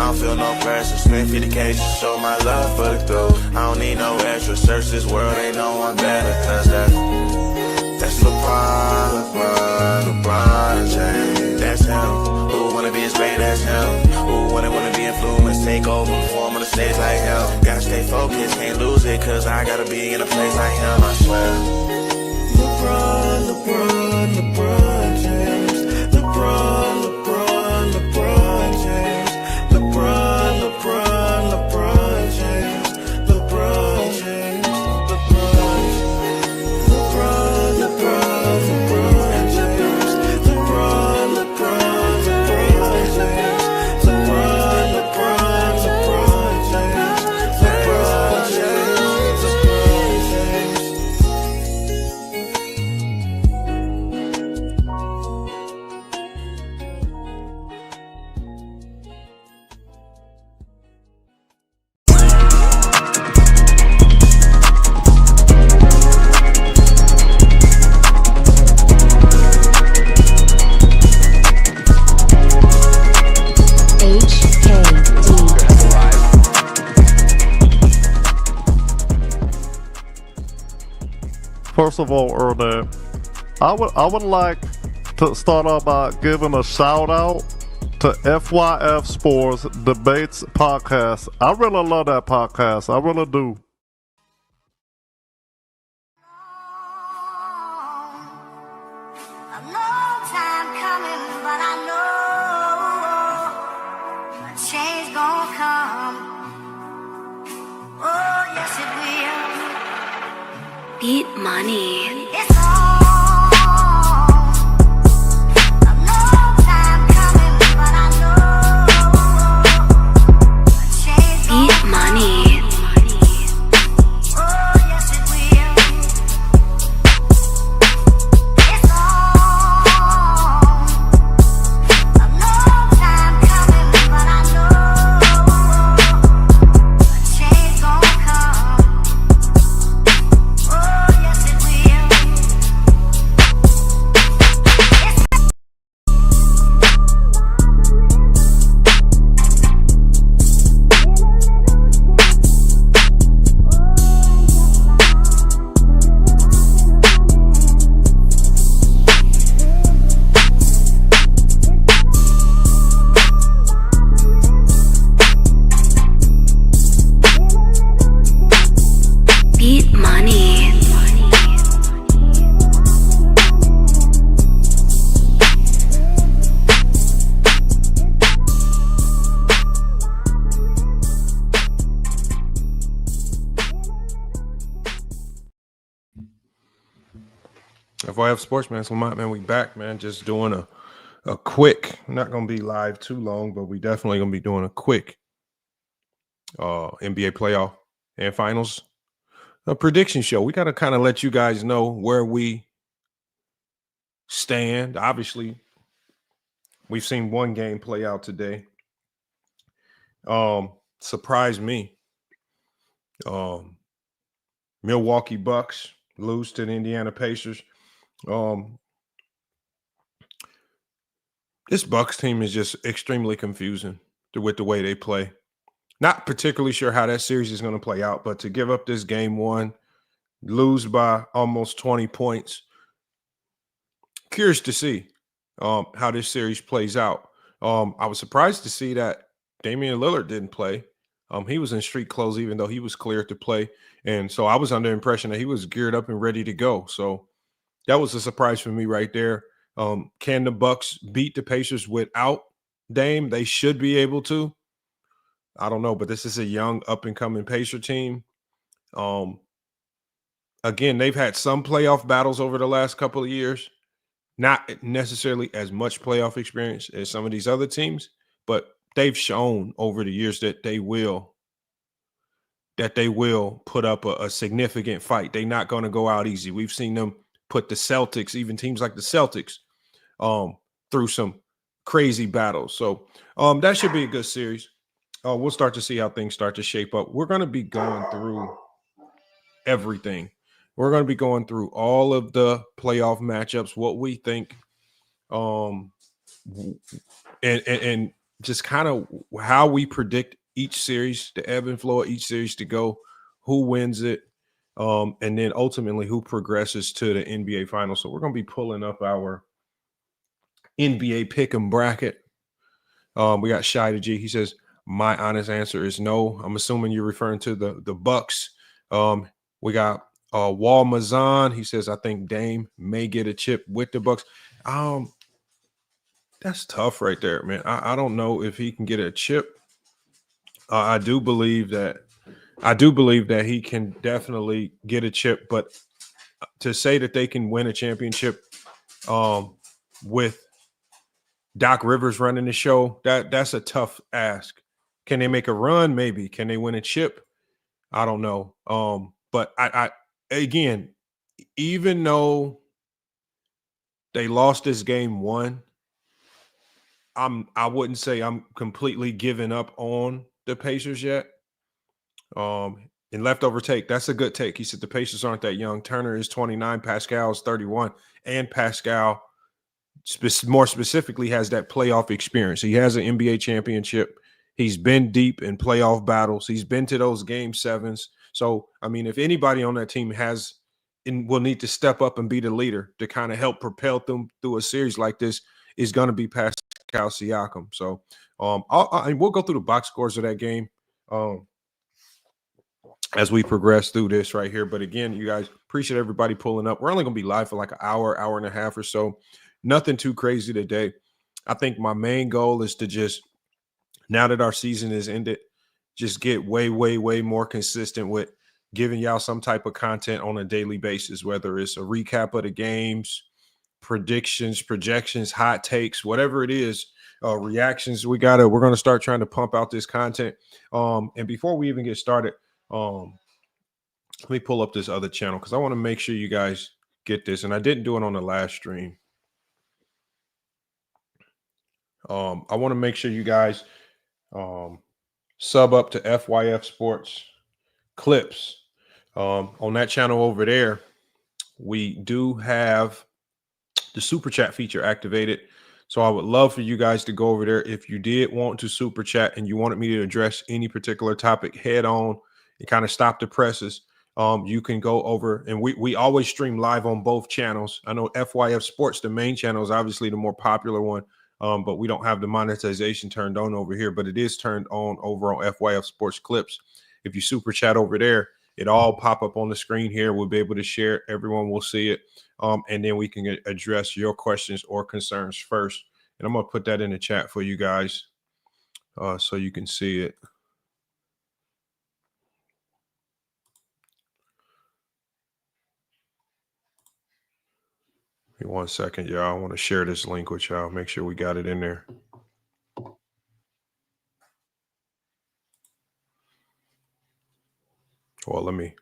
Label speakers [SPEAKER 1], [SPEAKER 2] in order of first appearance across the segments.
[SPEAKER 1] I don't feel no pressure. Spend 50K to show my love for the dough. I don't need no extra. Search this world, ain't no one better. Cause that's LeBron James. That's him. Who wanna be as great as him? Who wanna be influenced? Take over, perform on the stage like him. Gotta stay focused, can't lose it. Cause I gotta be in a place like him, I swear. LeBron James. LeBron James. LeBron James. LeBron James.
[SPEAKER 2] First of all, Ernest, I would like to start off by giving a shout out to FYF Sports Debates Podcast. I really love that podcast. I really do.
[SPEAKER 3] A long time coming, but I know a change gonna come. Oh, yes it will. Beat money. It's on. A long time coming, but I know a change gonna Beat money. Oh, yes it will. It's on. A long time coming, but I know a change gonna come. Oh, yes it will. Beat money.
[SPEAKER 4] FYF Sports, man. So, man, we back, man. Just doing a quick, not going to be live too long, but we definitely going to be doing a quick NBA playoff and finals prediction show. We got to kind of let you guys know where we stand. Obviously, we've seen one game play out today. Surprised me. Milwaukee Bucks lose to the Indiana Pacers. This Bucks team is just extremely confusing with the way they play. Not particularly sure how that series is going to play out, but to give up this game one, lose by almost 20 points, curious to see how this series plays out. I was surprised to see that Damian Lillard didn't play. He was in street clothes, even though he was cleared to play. And so I was under the impression that he was geared up and ready to go. So that was a surprise for me right there. Can the Bucks beat the Pacers without Dame? They should be able to. I don't know, but this is a young up-and-coming Pacer team. Again, they've had some playoff battles over the last couple of years. Not necessarily as much playoff experience as some of these other teams, but they've shown over the years that they will put up a significant fight. They're not going to go out easy. We've seen them put the Celtics, even teams like the Celtics, through some crazy battles. So that should be a good series. We'll start to see how things start to shape up. We're going to be going through everything. We're going to be going through all of the playoff matchups, what we think, and just kind of how we predict each series, the ebb and flow of each series to go, who wins it, and then ultimately who progresses to the NBA Finals. So we're going to be pulling up our NBA pick'em bracket. We got Shy to G. He says, my honest answer is no. I'm assuming you're referring to the Bucks. We got Wal Mazan. He says, I think Dame may get a chip with the Bucks. That's tough right there, man. I don't know if he can get a chip. I do believe that he can definitely get a chip, but to say that they can win a championship with Doc Rivers running the show, that's a tough ask. Can they make a run? Maybe. Can they win a chip? I don't know. But I again, even though they lost this game 1, I wouldn't say I'm completely giving up on the Pacers yet. And leftover take, that's a good take. He said the Pacers aren't that young. Turner is 29, Pascal is 31, and Pascal more specifically has that playoff experience. He has an NBA championship. He's been deep in playoff battles. He's been to those game 7s. So, I mean, if anybody on that team will need to step up and be the leader to kind of help propel them through a series like this, is going to be Pascal Siakam. So, we'll go through the box scores of that game as we progress through this right here. But again, you guys, appreciate everybody pulling up. We're only going to be live for like an hour and a half or so. Nothing too crazy today. I think my main goal is to just, now that our season is ended, just get way, way, way more consistent with giving y'all some type of content on a daily basis, whether it's a recap of the games, predictions, projections, hot takes, whatever it is, reactions. We're going to start trying to pump out this content. And before we even get started, let me pull up this other channel because I want to make sure you guys get this. And I didn't do it on the last stream. I want to make sure you guys sub up to FYF Sports Clips. On that channel over there, we do have the super chat feature activated. So I would love for you guys to go over there. If you did want to super chat and you wanted me to address any particular topic head on and kind of stop the presses, you can go over, and we always stream live on both channels. I know FYF Sports, the main channel, is obviously the more popular one. But we don't have the monetization turned on over here, but it is turned on over on FYF Sports Clips. If you super chat over there, it all pop up on the screen here. We'll be able to share it. Everyone will see it. And then we can address your questions or concerns first. And I'm going to put that in the chat for you guys so you can see it. Give me 1 second, y'all. I want to share this link with y'all. Make sure we got it in there. Well, let me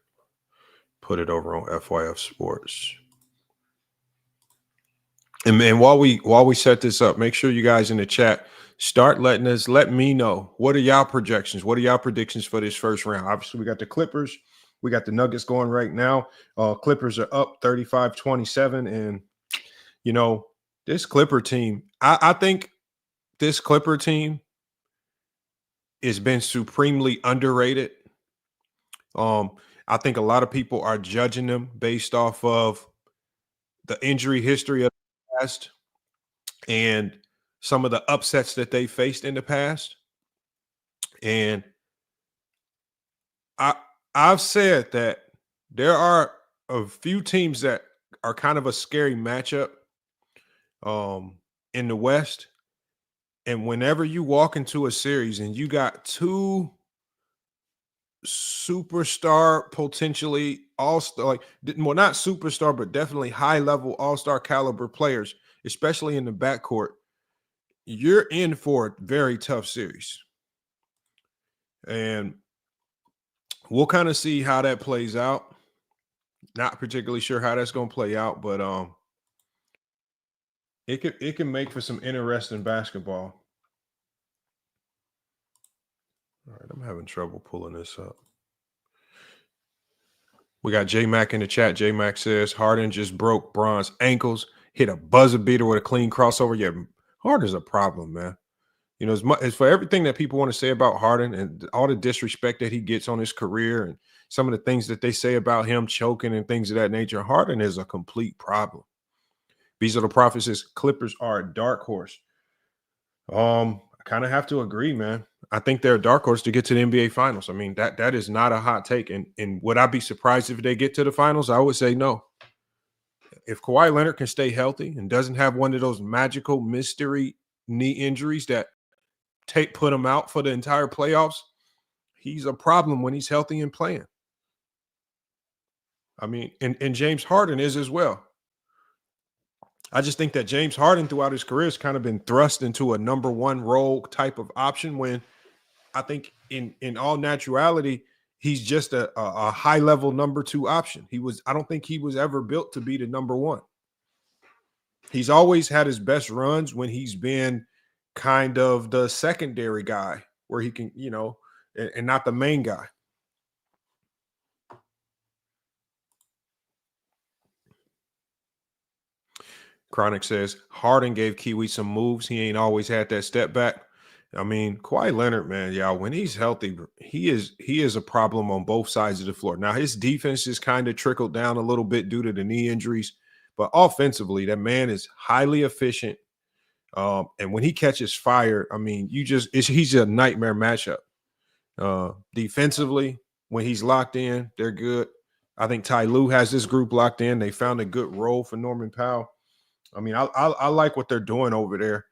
[SPEAKER 4] put it over on FYF Sports. And while we set this up, make sure you guys in the chat start let me know, what are y'all projections? What are y'all predictions for this first round? Obviously, we got the Clippers. We got the Nuggets going right now. Clippers are up 35-27. And, you know, this Clipper team, I think this Clipper team has been supremely underrated. I think a lot of people are judging them based off of the injury history of the past and some of the upsets that they faced in the past. And I've said that there are a few teams that are kind of a scary matchup in the West. And whenever you walk into a series and you got two superstar, potentially all-star, like, well, not superstar, but definitely high-level all-star caliber players, especially in the backcourt, you're in for a very tough series. And we'll kind of see how that plays out. Not particularly sure how that's going to play out, but it can make for some interesting basketball. All right, I'm having trouble pulling this up. We got J Mac in the chat. J Mac says Harden just broke Bron's ankles, hit a buzzer beater with a clean crossover. Yeah, Harden's a problem, man. You know, as much as for everything that people want to say about Harden and all the disrespect that he gets on his career and some of the things that they say about him choking and things of that nature, Harden is a complete problem. These are the prophets. Says Clippers are a dark horse. I kind of have to agree, man. I think they're a dark horse to get to the NBA Finals. I mean, that is not a hot take. And would I be surprised if they get to the finals? I would say no. If Kawhi Leonard can stay healthy and doesn't have one of those magical mystery knee injuries that put him out for the entire playoffs, he's a problem when he's healthy and playing. I mean, and James Harden is as well. I just think that James Harden throughout his career has kind of been thrust into a number one role type of option when I think in all naturality, he's just a high level number two option. I don't think he was ever built to be the number one. He's always had his best runs when he's been kind of the secondary guy where he can, you know, and not the main guy. Chronic says Harden gave Kiwi some moves. He ain't always had that step back. I mean, Kawhi Leonard, man, y'all, when he's healthy, he is a problem on both sides of the floor. Now, his defense just kind of trickled down a little bit due to the knee injuries, but offensively, that man is highly efficient. And when he catches fire, I mean, he's a nightmare matchup. Defensively, when he's locked in, they're good. I think Ty Lue has this group locked in. They found a good role for Norman Powell. I mean, I like what they're doing over there.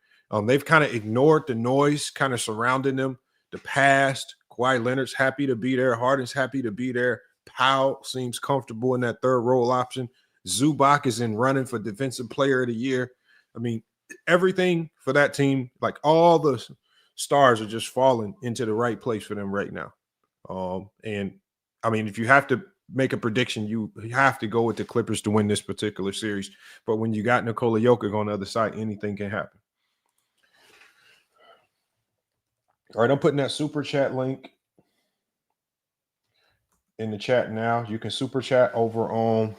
[SPEAKER 4] They've kind of ignored the noise kind of surrounding them. The past, Kawhi Leonard's happy to be there. Harden's happy to be there. Powell seems comfortable in that third role option. Zubac is in running for Defensive Player of the Year. I mean, everything for that team, like all the stars are just falling into the right place for them right now. And, I mean, if you have to make a prediction, you have to go with the Clippers to win this particular series. But when you got Nikola Jokic on the other side, anything can happen. All right, I'm putting that super chat link in the chat now. You can super chat over on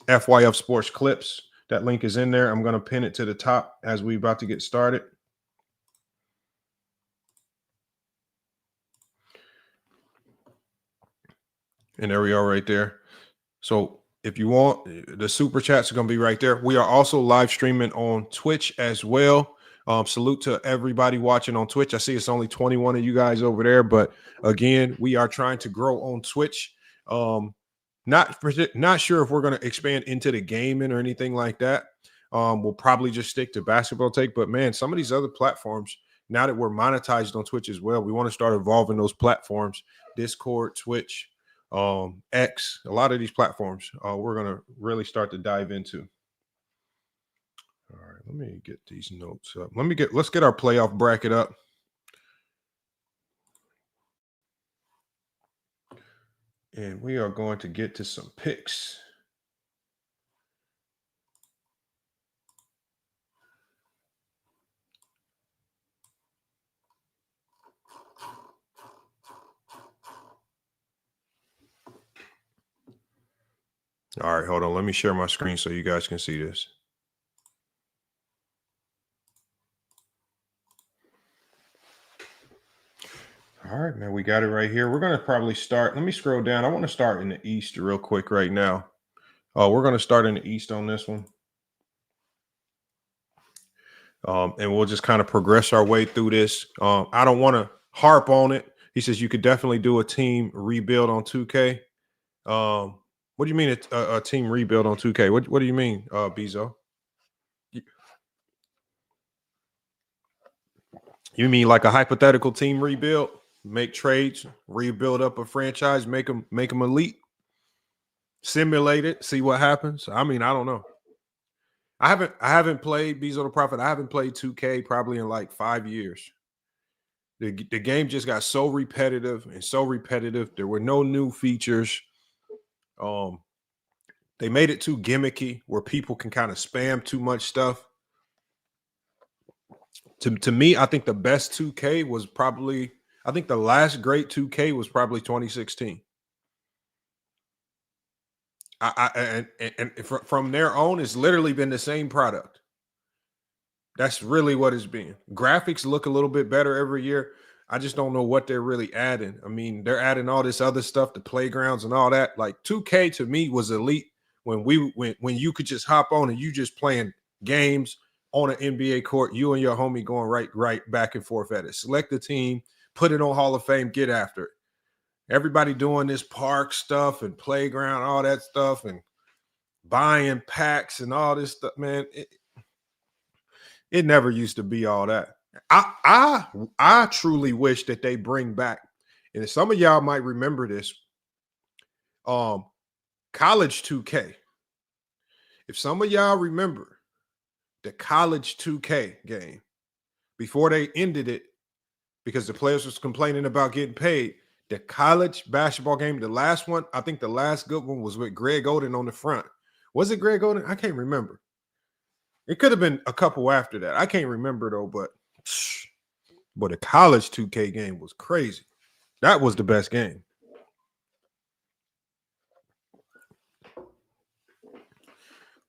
[SPEAKER 4] FYF Sports Clips. That link is in there. I'm going to pin it to the top as we're about to get started. And there we are right there. So if you want, the super chats are going to be right there. We are also live streaming on Twitch as well. Salute to everybody watching on Twitch. I see it's only 21 of you guys over there, but again, we are trying to grow on Twitch. Not sure if we're going to expand into the gaming or anything like that. We'll probably just stick to basketball take, but man, some of these other platforms, now that we're monetized on Twitch as well, we want to start evolving those platforms. Discord, Twitch, X, a lot of these platforms we're going to really start to dive into. All right, let me get these notes up. Let's get our playoff bracket up. And we are going to get to some picks. All right, hold on. Let me share my screen so you guys can see this. All right, man, we got it right here. We're going to probably start. Let me scroll down. I want to start in the East real quick right now. We're going to start in the East on this one. And we'll just kind of progress our way through this. I don't want to harp on it. He says you could definitely do a team rebuild on 2K. What do you mean a team rebuild on 2K? What do you mean, Bezo? You mean like a hypothetical team rebuild? Make trades, rebuild up a franchise, make them elite, simulate it, see what happens. I mean, I don't know. I haven't played Bezo the Prophet. I haven't played 2K probably in like 5 years. The game just got so repetitive. There were no new features. They made it too gimmicky where people can kind of spam too much stuff. To me, I think the best 2K was probably, I think the last great 2K was probably 2016. And from there on, it's literally been the same product. That's really what it's been. Graphics look a little bit better every year. I just don't know what they're really adding. I mean, they're adding all this other stuff, the playgrounds and all that. Like 2K to me was elite when when you could just hop on and you just playing games on an NBA court, you and your homie going right back and forth at it. Select the team, put it on Hall of Fame, get after it. Everybody doing this park stuff and playground, all that stuff, and buying packs and all this stuff, man. It never used to be all that. I truly wish that they bring back, and some of y'all might remember this, college 2K. If some of y'all remember the college 2K game before they ended it because the players was complaining about getting paid, the college basketball game, the last one, I think the last good one was with Greg Oden on the front. Was it Greg Oden? I can't remember. It could have been a couple after that. I can't remember though, but the college 2K game was crazy. That was the best game.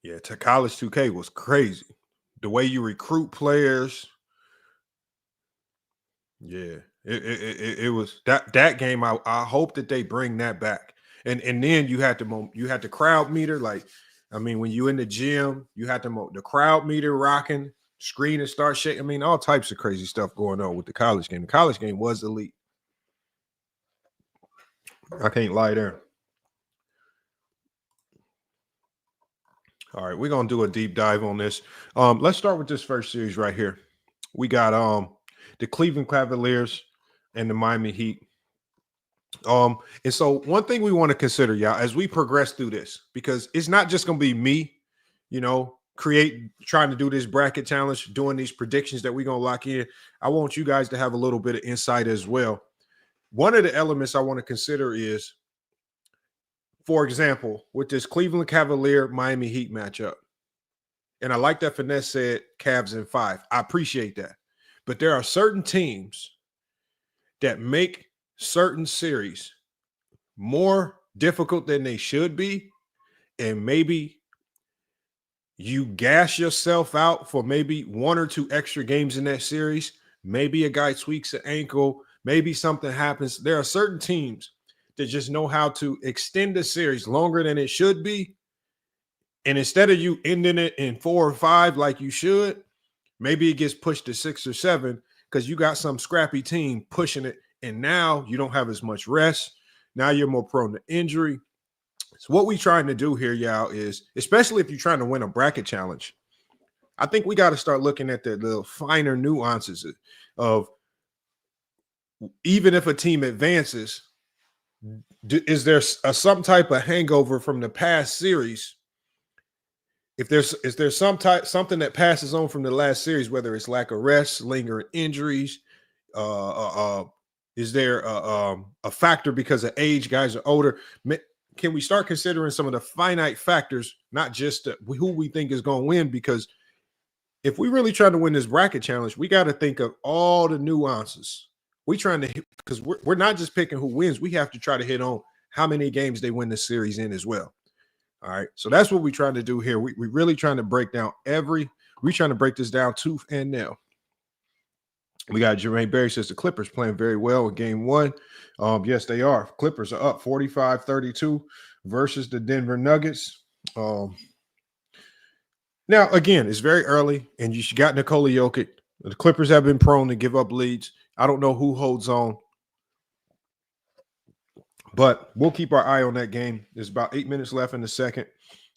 [SPEAKER 4] Yeah, college 2K was crazy. The way you recruit players. Yeah, it was that game. I hope that they bring that back. And then you had the crowd meter. Like, I mean, when you in the gym, you had the crowd meter rocking, screen and start shaking. I mean, all types of crazy stuff going on with the college game. The college game was elite. I can't lie there. All right, we're gonna do a deep dive on this. Let's start with this first series right here. We got the Cleveland Cavaliers and the Miami Heat. And so one thing we want to consider, y'all, as we progress through this, because it's not just gonna be me, trying to do this bracket challenge, doing these predictions that we're gonna lock in. I want you guys to have a little bit of insight as well. One of the elements I want to consider is, for example, with this Cleveland Cavalier Miami Heat matchup, and I like that Finesse said Cavs in 5. I appreciate that. But there are certain teams that make certain series more difficult than they should be, and maybe you gas yourself out for maybe 1 or 2 extra games in that series. Maybe a guy tweaks an ankle. Maybe something happens. There are certain teams that just know how to extend the series longer than it should be. And instead of you ending it in 4 or 5 like you should, maybe it gets pushed to 6 or 7 because you got some scrappy team pushing it. And now you don't have as much rest. Now you're more prone to injury. So what we're trying to do here, y'all, is, especially if you're trying to win a bracket challenge, I think we got to start looking at the little finer nuances of, even if a team advances, is there some type of hangover from the past series? Is there something that passes on from the last series, whether it's lack of rest, lingering injuries, is there a factor because of age? Guys are older. Can we start considering some of the finite factors, not just who we think is going to win? Because if we really try to win this bracket challenge, we got to think of all the nuances. We trying to hit, because we're not just picking who wins. We have to try to hit on how many games they win the series in as well. All right. So that's what we're trying to do here. We're really trying to break down we're trying to break this down tooth and nail. We got Jermaine Berry says the Clippers playing very well in game 1. Yes, they are. Clippers are up 45-32 versus the Denver Nuggets. Now, again, it's very early, and you got Nikola Jokic. The Clippers have been prone to give up leads. I don't know who holds on, but we'll keep our eye on that game. There's about 8 minutes left in the second.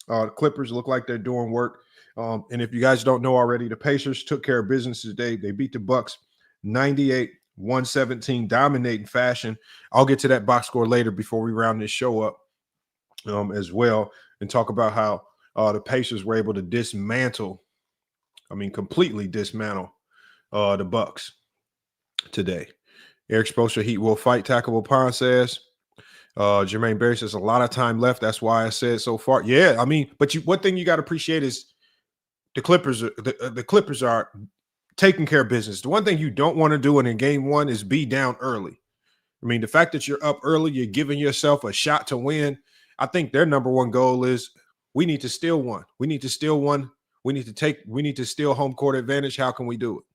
[SPEAKER 4] The Clippers look like they're doing work. And if you guys don't know already, the Pacers took care of business today. They beat the Bucks 98-117, dominating fashion. I'll get to that box score later before we round this show up as well, and talk about how the Pacers were able to completely dismantle the Bucks today. Eric Spoelstra, Heat will fight. Tackable Pond says. Jermaine Berry says a lot of time left. That's why I said so far. Yeah, I mean, but one thing you got to appreciate is the Clippers. The Clippers are taking care of business. The one thing you don't want to do in game 1 is be down early. I mean, the fact that you're up early, you're giving yourself a shot to win. I think their number one goal is we need to steal one. We need to steal one We need to steal home court advantage. How can we do it?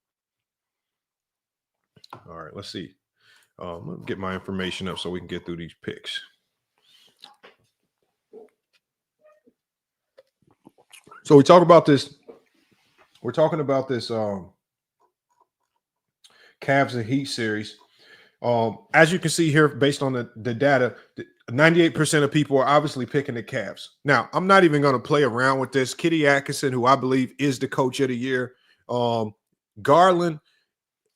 [SPEAKER 4] All right, let's see. Let me get my information up so we can get through these picks. So we're talking about this Cavs and Heat series. As you can see here, based on the data, 98% of people are obviously picking the Cavs. Now, I'm not even going to play around with this. Kitty Atkinson, who I believe is the coach of the year. Garland,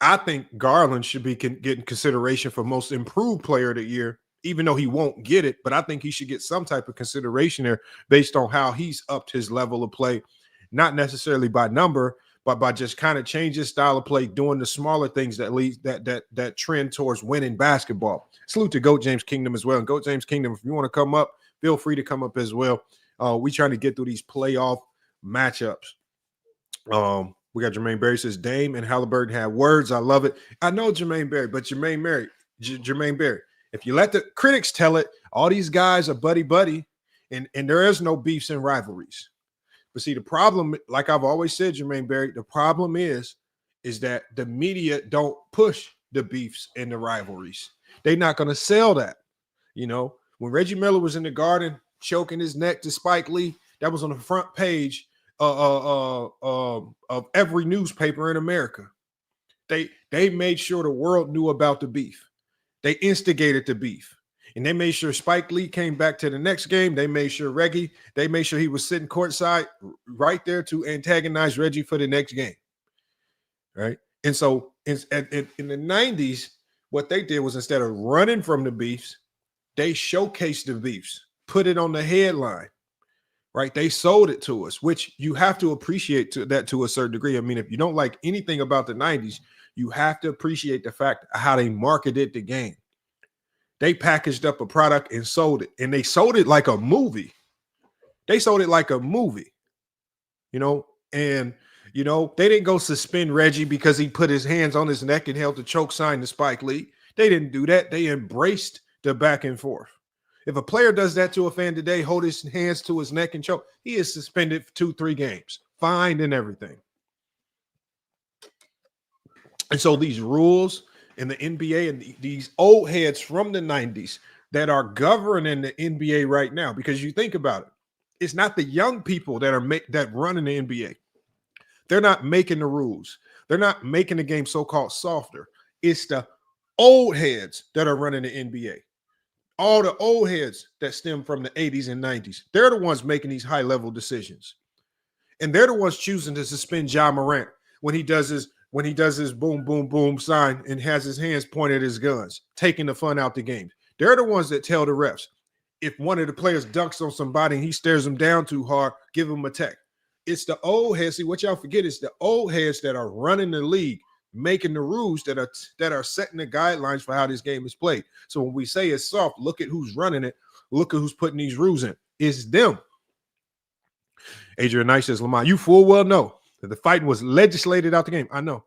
[SPEAKER 4] I think Garland should be getting consideration for most improved player of the year, even though he won't get it. But I think he should get some type of consideration there based on how he's upped his level of play, not necessarily by number, but by just kind of change his style of play, doing the smaller things that lead that trend towards winning basketball. Salute to Goat James Kingdom as well. And Goat James Kingdom, if you want to come up, feel free to come up as well. We trying to get through these playoff matchups. We got Jermaine Berry says Dame and Halliburton have words. I love it. I know Jermaine Berry, but Jermaine Berry, if you let the critics tell it, all these guys are buddy, and there is no beefs and rivalries. But see, the problem, like I've always said, Jermaine Berry, the problem is that the media don't push the beefs and the rivalries. They're not going to sell that. You know, when Reggie Miller was in the Garden choking his neck to Spike Lee, that was on the front page of every newspaper in America. They made sure the world knew about the beef. They instigated the beef. And they made sure Spike Lee came back to the next game. They made sure he was sitting courtside right there to antagonize Reggie for the next game. Right. And so in the 90s, what they did was instead of running from the beefs, they showcased the beefs, put it on the headline. Right. They sold it to us, which you have to appreciate that to a certain degree. I mean, if you don't like anything about the 90s, you have to appreciate the fact of how they marketed the game. They packaged up a product and sold it, and they sold it like a movie. They didn't go suspend Reggie because he put his hands on his neck and held the choke sign to Spike Lee. They didn't do that. They embraced the back and forth. If a player does that to a fan today, hold his hands to his neck and choke, he is suspended for 2-3 games, fined and everything. And so these rules in the NBA and these old heads from the 90s that are governing the NBA right now, because you think about it, it's not the young people that are that run in the NBA. They're not making the rules. They're not making the game so-called softer. It's the old heads that are running the NBA. All the old heads that stem from the 80s and 90s. They're the ones making these high-level decisions. And they're the ones choosing to suspend Ja Morant when he does his boom, boom, boom sign and has his hands pointed at his guns, taking the fun out the game. They're the ones that tell the refs, if one of the players dunks on somebody and he stares them down too hard, give them a tech. It's the old heads. See, what y'all forget is the old heads that are running the league, making the rules that are setting the guidelines for how this game is played. So when we say it's soft, look at who's running it. Look at who's putting these rules in. It's them. Adrian Knight says, Lamont, you full well know that the fighting was legislated out the game. I know.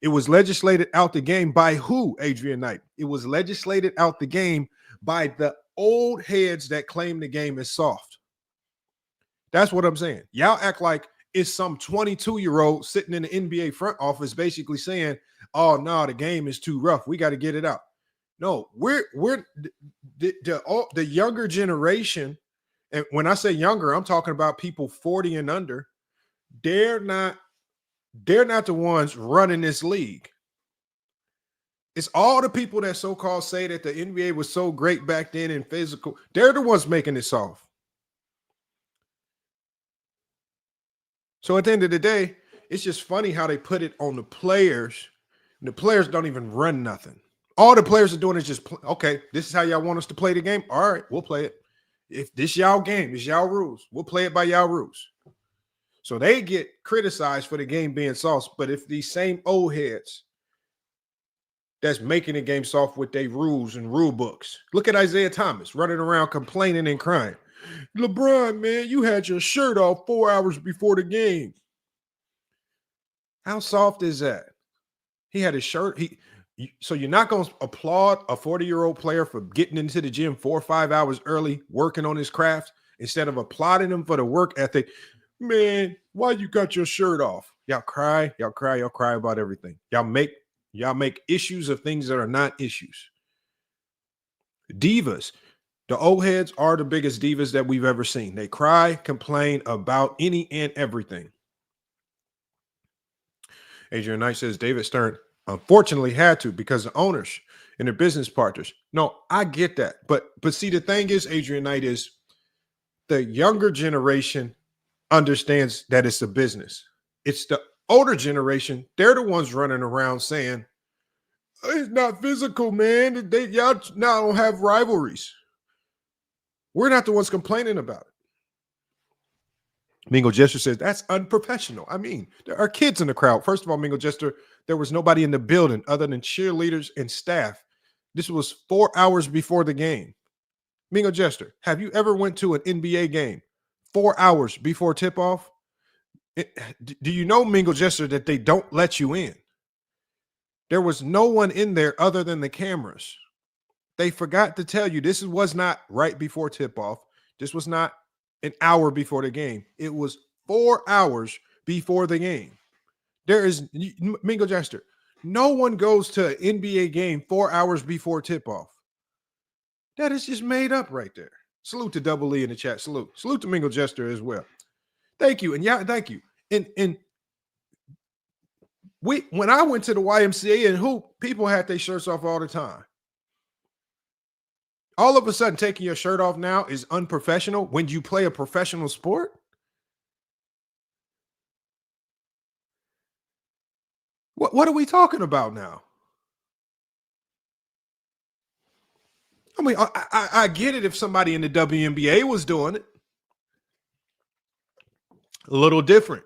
[SPEAKER 4] It was legislated out the game by who, Adrian Knight? It was legislated out the game by the old heads that claim the game is soft. That's what I'm saying. Y'all act like it's some 22-year-old sitting in the NBA front office basically saying, oh, no, the game is too rough. We got to get it out. No, we're the younger generation. And when I say younger, I'm talking about people 40 and under. They're not the ones running this league. It's all the people that so-called say that the NBA was so great back then and physical. They're the ones making it soft. So at the end of the day, it's just funny how they put it on the players. And the players don't even run nothing. All the players are doing is just, okay, this is how y'all want us to play the game. All right, we'll play it. If this y'all game, it's y'all rules. We'll play it by y'all rules. So they get criticized for the game being soft. But if these same old heads that's making the game soft with their rules and rule books, look at Isaiah Thomas running around complaining and crying. LeBron, man, you had your shirt off 4 hours before the game. How soft is that? He had his shirt. So you're not going to applaud a 40-year-old player for getting into the gym 4 or 5 hours early, working on his craft, instead of applauding him for the work ethic. Man, why you got your shirt off? Y'all cry about everything. Y'all make issues of things that are not issues. Divas. The old heads are the biggest divas that we've ever seen. They cry, complain about any and everything. Adrian Knight says David Stern unfortunately had to because the owners and their business partners. No, I get that. But see, the thing is, Adrian Knight, is the younger generation understands that it's a business. It's the older generation. They're the ones running around saying, it's not physical, man. Y'all now don't have rivalries. We're not the ones complaining about it. Mingo Jester says, that's unprofessional. I mean, there are kids in the crowd. First of all, Mingo Jester, there was nobody in the building other than cheerleaders and staff. This was 4 hours before the game. Mingo Jester, have you ever went to an NBA game 4 hours before tip-off? Do you know, Mingo Jester, that they don't let you in? There was no one in there other than the cameras. They forgot to tell you this was not right before tip-off. This was not an hour before the game. It was 4 hours before the game. There is, Mingo Jester, no one goes to an NBA game 4 hours before tip-off. That is just made up right there. Salute to Double E in the chat. Salute to Mingo Jester as well. Thank you. And yeah, thank you. And when I went to the YMCA and hoop, people had their shirts off all the time. All of a sudden, taking your shirt off now is unprofessional when you play a professional sport? What are we talking about now? I mean, I get it if somebody in the WNBA was doing it. A little different.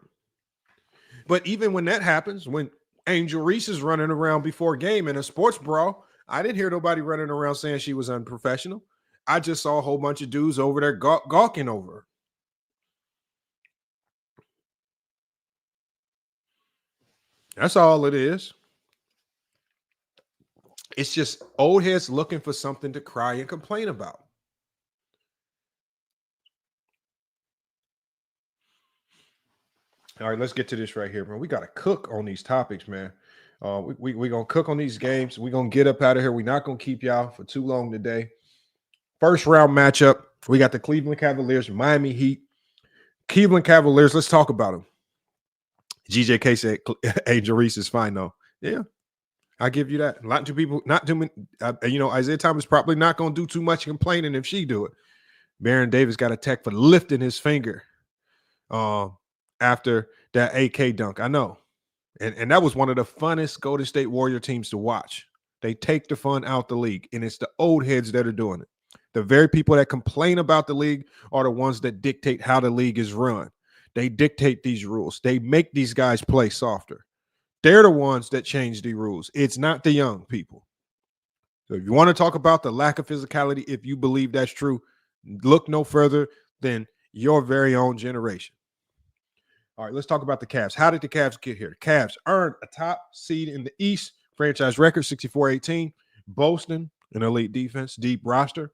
[SPEAKER 4] But even when that happens, when Angel Reese is running around before game in a sports brawl, I didn't hear nobody running around saying she was unprofessional. I just saw a whole bunch of dudes over there gawking over her. That's all it is. It's just old heads looking for something to cry and complain about. All right, let's get to this right here, man. We got to cook on these topics, man. We're going to cook on these games. We're going to get up out of here. We're not going to keep y'all for too long today. First round matchup, we got the Cleveland Cavaliers, Miami Heat. Cleveland Cavaliers, let's talk about them. GJK said Angel Reese is fine, though. Yeah, I give you that. Not too people, not too many. Isaiah Thomas probably not going to do too much complaining if she do it. Baron Davis got a tech for lifting his finger after that AK dunk. I know. And that was one of the funnest Golden State Warrior teams to watch. They take the fun out the league, and it's the old heads that are doing it. The very people that complain about the league are the ones that dictate how the league is run. They dictate these rules. They make these guys play softer. They're the ones that change the rules. It's not the young people. So if you want to talk about the lack of physicality, if you believe that's true, look no further than your very own generation. All right, let's talk about the Cavs. How did the Cavs get here? The Cavs earned a top seed in the East, franchise record 64-18, boasting an elite defense, deep roster.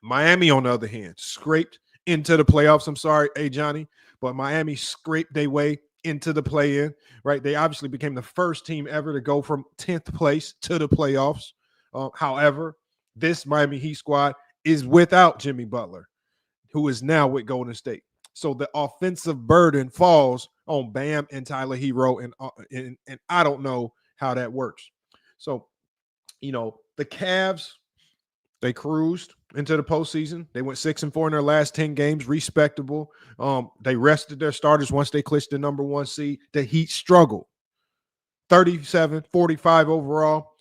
[SPEAKER 4] Miami, on the other hand, scraped into the playoffs. I'm sorry, Johnny, but Miami scraped their way into the play-in, right? They obviously became the first team ever to go from 10th place to the playoffs. However, this Miami Heat squad is without Jimmy Butler, who is now with Golden State. So the offensive burden falls on Bam and Tyler Hero, and I don't know how that works. So, the Cavs, they cruised into the postseason. They went 6-4 in their last 10 games, respectable. They rested their starters once they clinched the number one seed. The Heat struggled, 37-45 overall,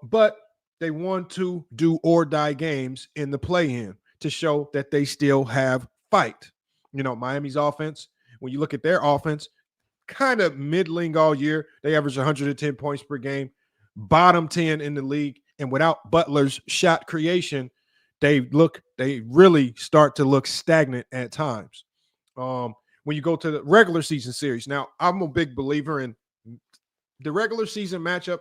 [SPEAKER 4] but they won 2 do-or-die games in the play-in to show that they still have fight. Miami's offense, when you look at their offense, kind of middling all year. They average 110 points per game, bottom 10 in the league. And without Butler's shot creation, they really start to look stagnant at times. When you go to the regular season series, now I'm a big believer in the regular season matchup.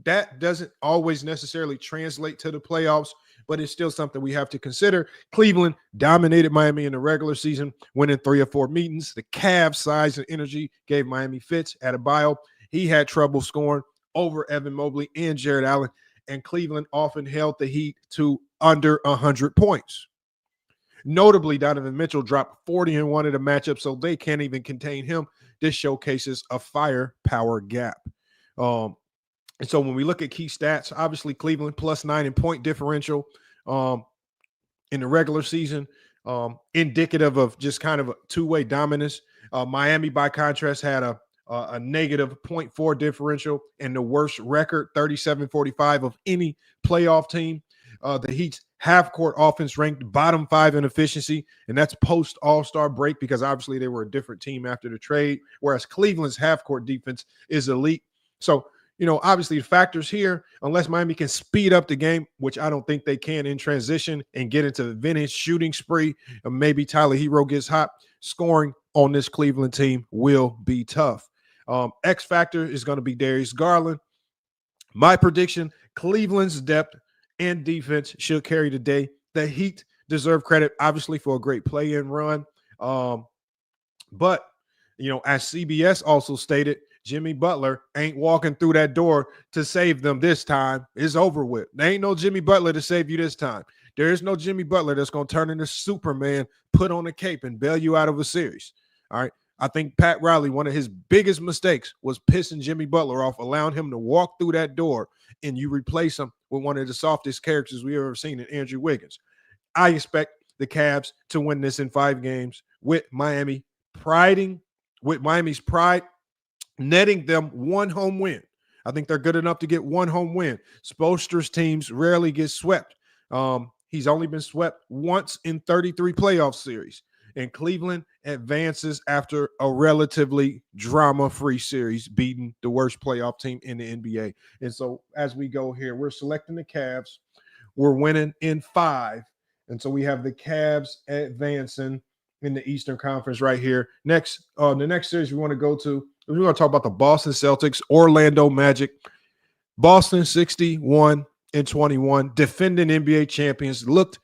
[SPEAKER 4] that doesn't always necessarily translate to the playoffs, but it's still something we have to consider. Cleveland dominated Miami in the regular season, winning 3 or 4 meetings. The Cavs' size and energy gave Miami fits. Adebayo, he had trouble scoring over Evan Mobley and Jared Allen, and Cleveland often held the Heat to under 100 points. Notably, Donovan Mitchell dropped 40 in one of the matchups, so they can't even contain him. This showcases a firepower gap. And so when we look at key stats, obviously Cleveland +9 in point differential in the regular season, indicative of just kind of a two-way dominance. Miami, by contrast, had a negative 0.4 differential and the worst record, 37-45 of any playoff team. The Heat's half-court offense ranked bottom 5 in efficiency, and that's post-All-Star break because obviously they were a different team after the trade, whereas Cleveland's half-court defense is elite. So, obviously the factors here, unless Miami can speed up the game, which I don't think they can in transition and get into the vintage shooting spree, and maybe Tyler Hero gets hot, scoring on this Cleveland team will be tough. X factor is going to be Darius Garland. My prediction, Cleveland's depth and defense should carry the day. The Heat deserve credit, obviously, for a great play-in run. But, as CBS also stated, Jimmy Butler ain't walking through that door to save them this time. It's over with. There ain't no Jimmy Butler to save you this time. There is no Jimmy Butler that's going to turn into Superman, put on a cape, and bail you out of a series. All right. I think Pat Riley, one of his biggest mistakes was pissing Jimmy Butler off, allowing him to walk through that door, and you replace him with one of the softest characters we've ever seen in Andrew Wiggins. I expect the Cavs to win this in 5 games with Miami's pride netting them 1 home win. I think they're good enough to get 1 home win. Spoelstra's teams rarely get swept. He's only been swept once in 33 playoff series. And Cleveland advances after a relatively drama-free series, beating the worst playoff team in the NBA. And so as we go here, we're selecting the Cavs. We're winning in 5. And so we have the Cavs advancing in the Eastern Conference right here. Next, the next series we want to go to, we're going to talk about the Boston Celtics, Orlando Magic. Boston 61-21, defending NBA champions, looked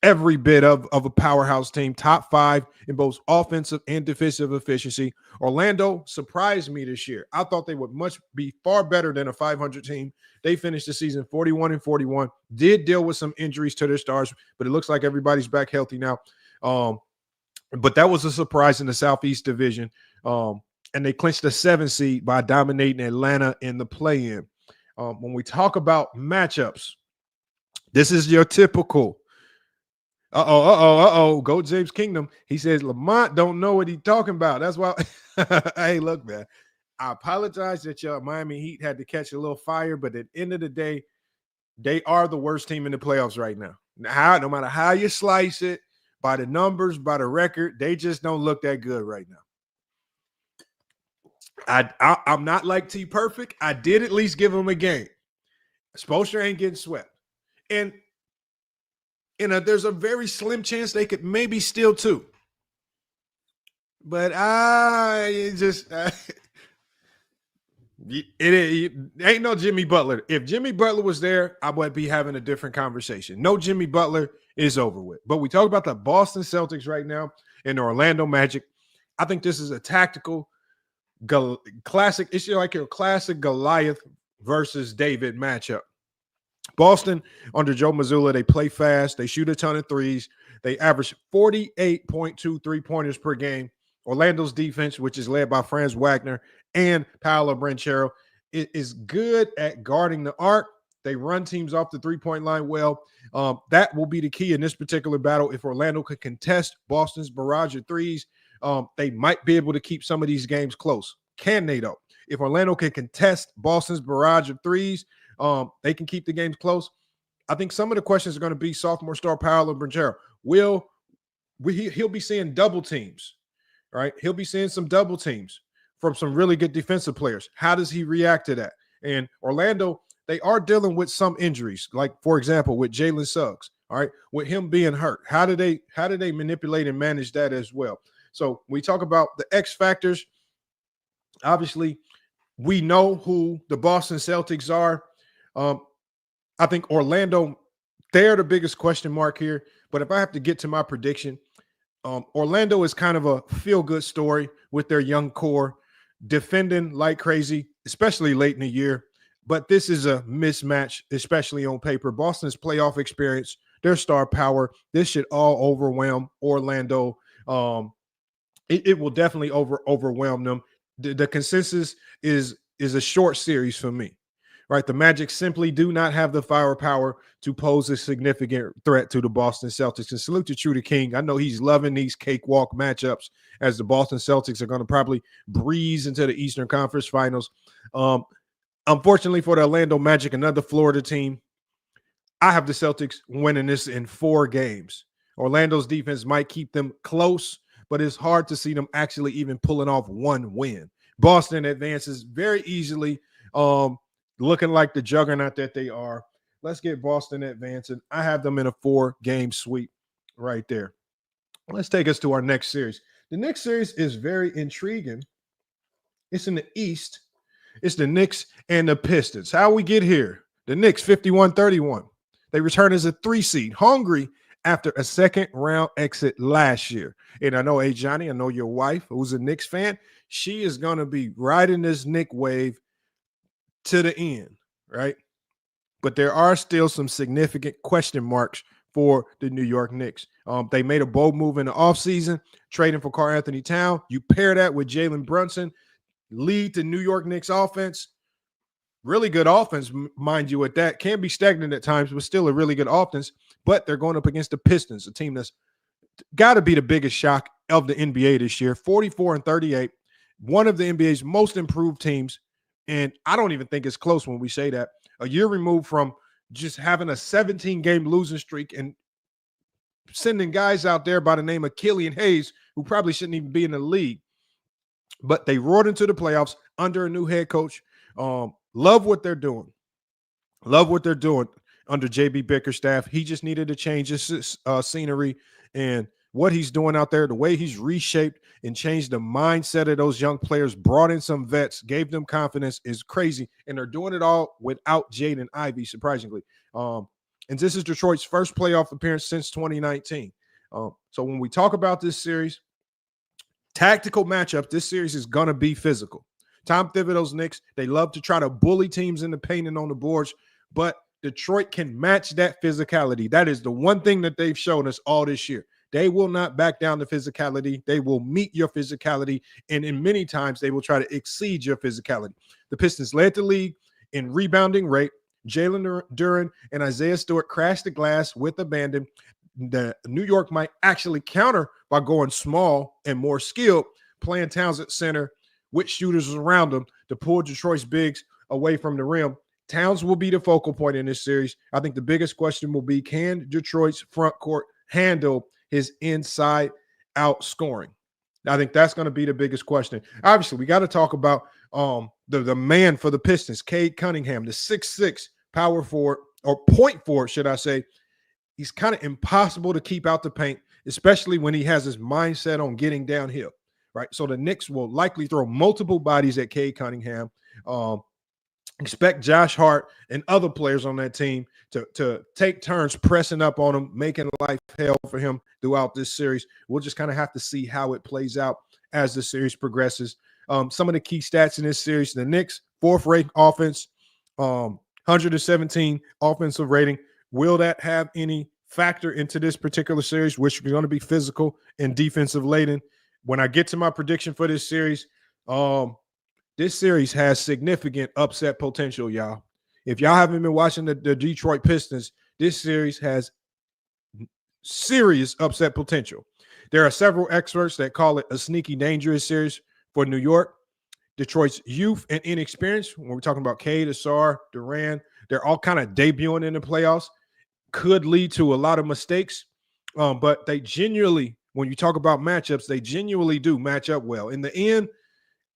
[SPEAKER 4] every bit of a powerhouse team, top 5 in both offensive and defensive efficiency. Orlando surprised me this year. I thought they would be far better than a 500 team. They finished the season 41-41, did deal with some injuries to their stars, but it looks like everybody's back healthy now. But that was a surprise in the Southeast Division. And they clinched the 7th seed by dominating Atlanta in the play-in. When we talk about matchups, this is your typical go James Kingdom. He says Lamont don't know what he's talking about. That's why hey, look, man, I apologize that your Miami Heat had to catch a little fire, but at the end of the day, they are the worst team in the playoffs right now. No matter how you slice it, by the numbers, by the record, they just don't look that good right now. I'm not like T Perfect. I did at least give them a game. Spoelstra ain't getting swept. And there's a very slim chance they could maybe steal 2. But it ain't no Jimmy Butler. If Jimmy Butler was there, I would be having a different conversation. No Jimmy Butler is over with. But we talk about the Boston Celtics right now and the Orlando Magic. I think this is a tactical classic. It's like your classic Goliath versus David matchup. Boston, under Joe Mazzulla, they play fast. They shoot a ton of threes. They average 48.2 3-pointers per game. Orlando's defense, which is led by Franz Wagner and Paolo Banchero, is good at guarding the arc. They run teams off the 3-point line well. That will be the key in this particular battle. If Orlando could contest Boston's barrage of threes, they might be able to keep some of these games close. Can they, though? If Orlando can contest Boston's barrage of threes, they can keep the games close. I think some of the questions are going to be sophomore star Paolo Banchero. He'll be seeing double teams, right? He'll be seeing some double teams from some really good defensive players. How does he react to that? And Orlando, they are dealing with some injuries, like, for example, with Jalen Suggs, all right, with him being hurt. How do they manipulate and manage that as well? So we talk about the X factors. Obviously, we know who the Boston Celtics are. I think Orlando, they're the biggest question mark here. But if I have to get to my prediction, Orlando is kind of a feel-good story with their young core, defending like crazy, especially late in the year. But this is a mismatch, especially on paper. Boston's playoff experience, their star power, this should all overwhelm Orlando. It will definitely overwhelm them. The consensus is a short series for me, right? The Magic simply do not have the firepower to pose a significant threat to the Boston Celtics. And salute to True the King. I know he's loving these cakewalk matchups as the Boston Celtics are going to probably breeze into the Eastern Conference Finals. Unfortunately for the Orlando Magic, another Florida team, I have the Celtics winning this in 4 games. Orlando's defense might keep them close, but it's hard to see them actually even pulling off one win. Boston advances very easily, looking like the juggernaut that they are. Let's get Boston advancing. I have them in a 4-game sweep right there. Let's take us to our next series. The next series is very intriguing. It's in the East. It's the Knicks and the Pistons. How we get here? The Knicks 51-31. They return as a 3 seed, hungry after a second-round exit last year. And I know, hey, Johnny, I know your wife, who's a Knicks fan, she is going to be riding this Knick wave to the end, right? But there are still some significant question marks for the New York Knicks. They made a bold move in the offseason, trading for Karl Anthony Towns. You pair that with Jalen Brunson, lead the New York Knicks offense. Really good offense, mind you, at that. Can be stagnant at times, but still a really good offense. But they're going up against the Pistons, a team that's got to be the biggest shock of the NBA this year. 44-38, one of the NBA's most improved teams. And I don't even think it's close when we say that. A year removed from just having a 17-game losing streak and sending guys out there by the name of Killian Hayes, who probably shouldn't even be in the league. But they roared into the playoffs under a new head coach. Love what they're doing. Love what they're doing under JB Bickerstaff. He just needed to change his scenery and what he's doing out there, the way he's reshaped and changed the mindset of those young players, brought in some vets, gave them confidence is crazy. And they're doing it all without Jaden Ivey, surprisingly. And this is Detroit's first playoff appearance since 2019. So when we talk about this series, tactical matchup, this series is going to be physical. Tom Thibodeau's Knicks, they love to try to bully teams in the paint and on the boards, but Detroit can match that physicality. That is the one thing that they've shown us all this year. They will not back down to physicality. They will meet your physicality, and in many times they will try to exceed your physicality. The Pistons led the league in rebounding rate. Jalen Duren and Isaiah Stewart crashed the glass with abandon. The New York might actually counter by going small and more skilled, playing Towns at center with shooters around them to pull Detroit's bigs away from the rim. Towns will be the focal point in this series. I think the biggest question will be, can Detroit's front court handle his inside-out scoring? I think that's going to be the biggest question. Obviously, we got to talk about the man for the Pistons, Cade Cunningham, the 6'6" power forward, or point forward, should I say. He's kind of impossible to keep out the paint, especially when he has his mindset on getting downhill, right? So the Knicks will likely throw multiple bodies at Cade Cunningham. Expect Josh Hart and other players on that team to take turns pressing up on him, making life hell for him throughout this series. We'll just kind of have to see how it plays out as the series progresses. Some of the key stats in this series, the Knicks, 4th-ranked offense, 117 offensive rating. Will that have any factor into this particular series, which is going to be physical and defensive laden? When I get to my prediction for this series, this series has significant upset potential, y'all. If y'all haven't been watching the Detroit Pistons, this series has serious upset potential. There are several experts that call it a sneaky dangerous series for New York. Detroit's youth and inexperience, when we're talking about Cade, Asar, Duran, they're all kind of debuting in the playoffs, could lead to a lot of mistakes. But they genuinely, when you talk about matchups, they genuinely do match up well. In the end,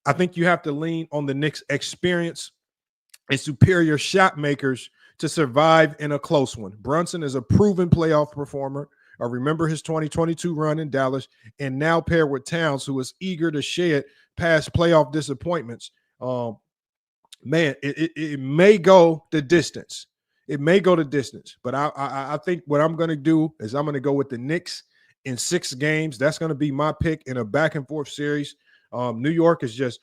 [SPEAKER 4] I think you have to lean on the Knicks' experience and superior shot makers to survive in a close one. Brunson is a proven playoff performer. I remember his 2022 run in Dallas, and now paired with Towns, who is eager to shed past playoff disappointments. man, it may go the distance. It may go the distance, but I think what I'm going to do is I'm going to go with the Knicks in 6 games. That's going to be my pick in a back and forth series. New York is just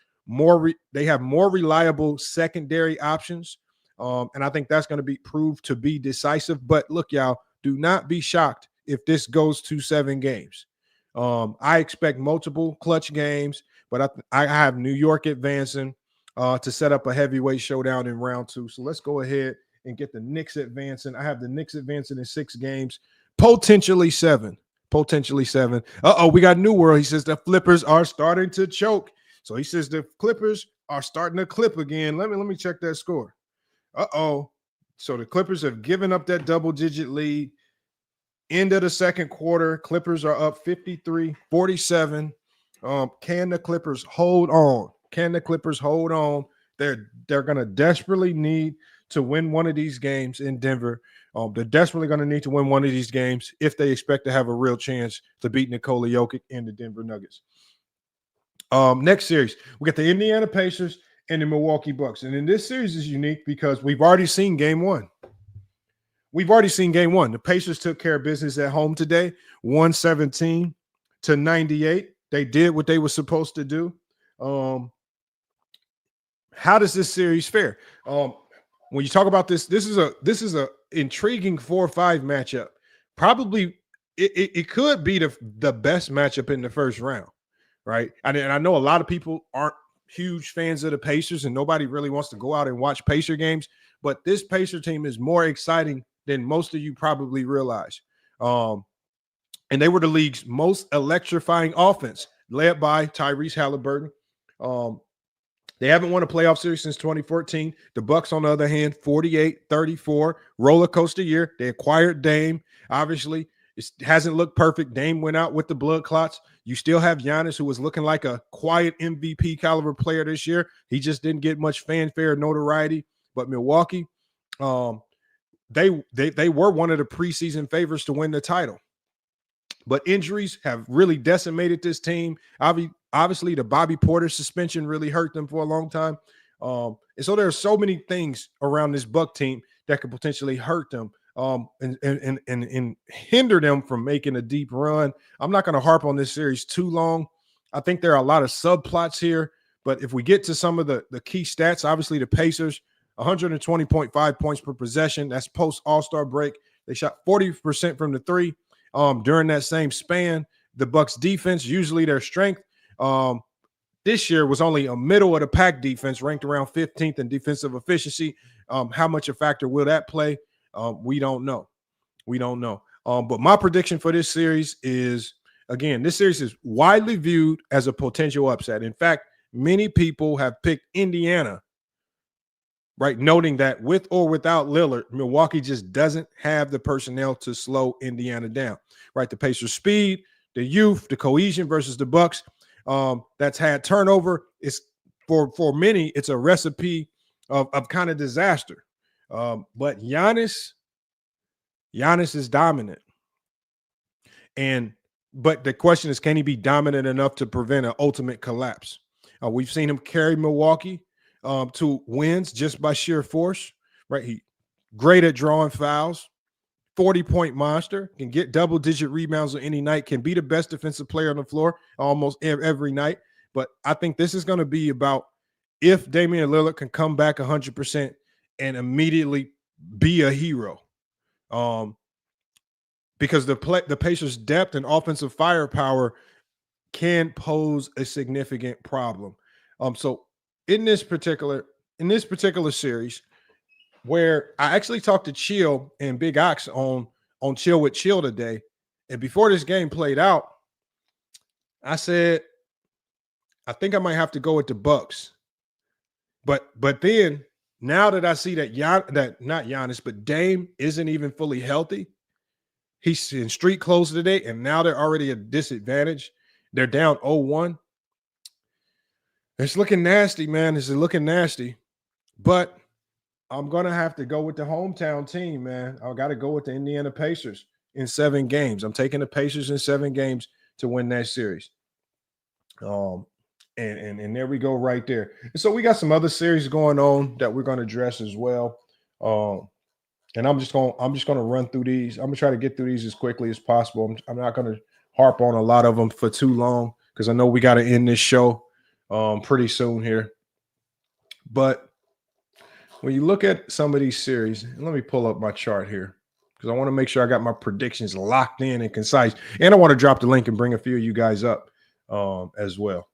[SPEAKER 4] they have more reliable secondary options. And I think that's going to be proved to be decisive. But look, y'all, do not be shocked if this goes to 7 games. I expect multiple clutch games, but I have New York advancing to set up a heavyweight showdown in round 2. So let's go ahead and get the Knicks advancing. I have the Knicks advancing in 6 games, potentially 7. Potentially 7. We got New World. He says the Flippers are starting to choke. So he says the Clippers are starting to clip again. Let me check that score. So the Clippers have given up that double-digit lead. End of the second quarter, Clippers are up 53-47. Can the Clippers hold on? Can the Clippers hold on? They're going to desperately need to win one of these games in Denver. They're desperately going to need to win one of these games if they expect to have a real chance to beat Nikola Jokic and the Denver Nuggets. Next series, we got the Indiana Pacers and the Milwaukee Bucks. And in this series is unique because we've already seen game 1. The Pacers took care of business at home today, 117-98. They did what they were supposed to do. How does this series fare? When you talk about this is a intriguing 4-5 matchup. Probably it could be the best matchup in the first round, right? And I know a lot of people aren't huge fans of the Pacers, and nobody really wants to go out and watch Pacer games. But this Pacer team is more exciting than most of you probably realize. And they were the league's most electrifying offense, led by Tyrese Halliburton. They haven't won a playoff series since 2014. The Bucks, on the other hand, 48-34, roller coaster year. They acquired Dame. Obviously, it hasn't looked perfect. Dame went out with the blood clots. You still have Giannis, who was looking like a quiet MVP caliber player this year. He just didn't get much fanfare or notoriety. But Milwaukee, they were one of the preseason favorites to win the title. But injuries have really decimated this team. Obviously, the Bobby Porter suspension really hurt them for a long time. And so there are so many things around this Buck team that could potentially hurt them and hinder them from making a deep run. I'm not going to harp on this series too long. I think there are a lot of subplots here. But if we get to some of the key stats, obviously the Pacers, 120.5 points per possession. That's post All-Star break. They shot 40% from the 3 during that same span. The Bucks defense, usually their strength, this year was only a middle of the pack defense, ranked around 15th in defensive efficiency. How much a factor will that play? We don't know. But my prediction for this series is, again, this series is widely viewed as a potential upset. In fact, many people have picked Indiana, right? Noting that with or without Lillard, Milwaukee just doesn't have the personnel to slow Indiana down, right? The Pacers' speed, the youth, the cohesion versus the Bucks that's had turnover is for many, it's a recipe of kind of disaster. But Giannis is dominant. But the question is, can he be dominant enough to prevent an ultimate collapse? We've seen him carry Milwaukee to wins just by sheer force, right? He great at drawing fouls, 40-point monster, can get double-digit rebounds on any night, can be the best defensive player on the floor almost every night. But I think this is going to be about if Damian Lillard can come back 100% and immediately be a hero. Because the Pacers' depth and offensive firepower can pose a significant problem. So in this particular series, where I actually talked to Chill and Big Ox on Chill with Chill today, and before this game played out, I said, I think I might have to go with the Bucks. But then now that I see that not Giannis, but Dame isn't even fully healthy, he's in street clothes today, and now they're already at a disadvantage. They're down 0-1. It's looking nasty, man. It's looking nasty. But I'm going to have to go with the hometown team, man. I got to go with the Indiana Pacers in 7 games. I'm taking the Pacers in 7 games to win that series. And there we go right there. And so we got some other series going on that we're going to address as well. And I'm just gonna run through these. I'm gonna try to get through these as quickly as possible. I'm not gonna harp on a lot of them for too long because I know we got to end this show pretty soon here. But when you look at some of these series, and let me pull up my chart here because I want to make sure I got my predictions locked in and concise. And I want to drop the link and bring a few of you guys up as well.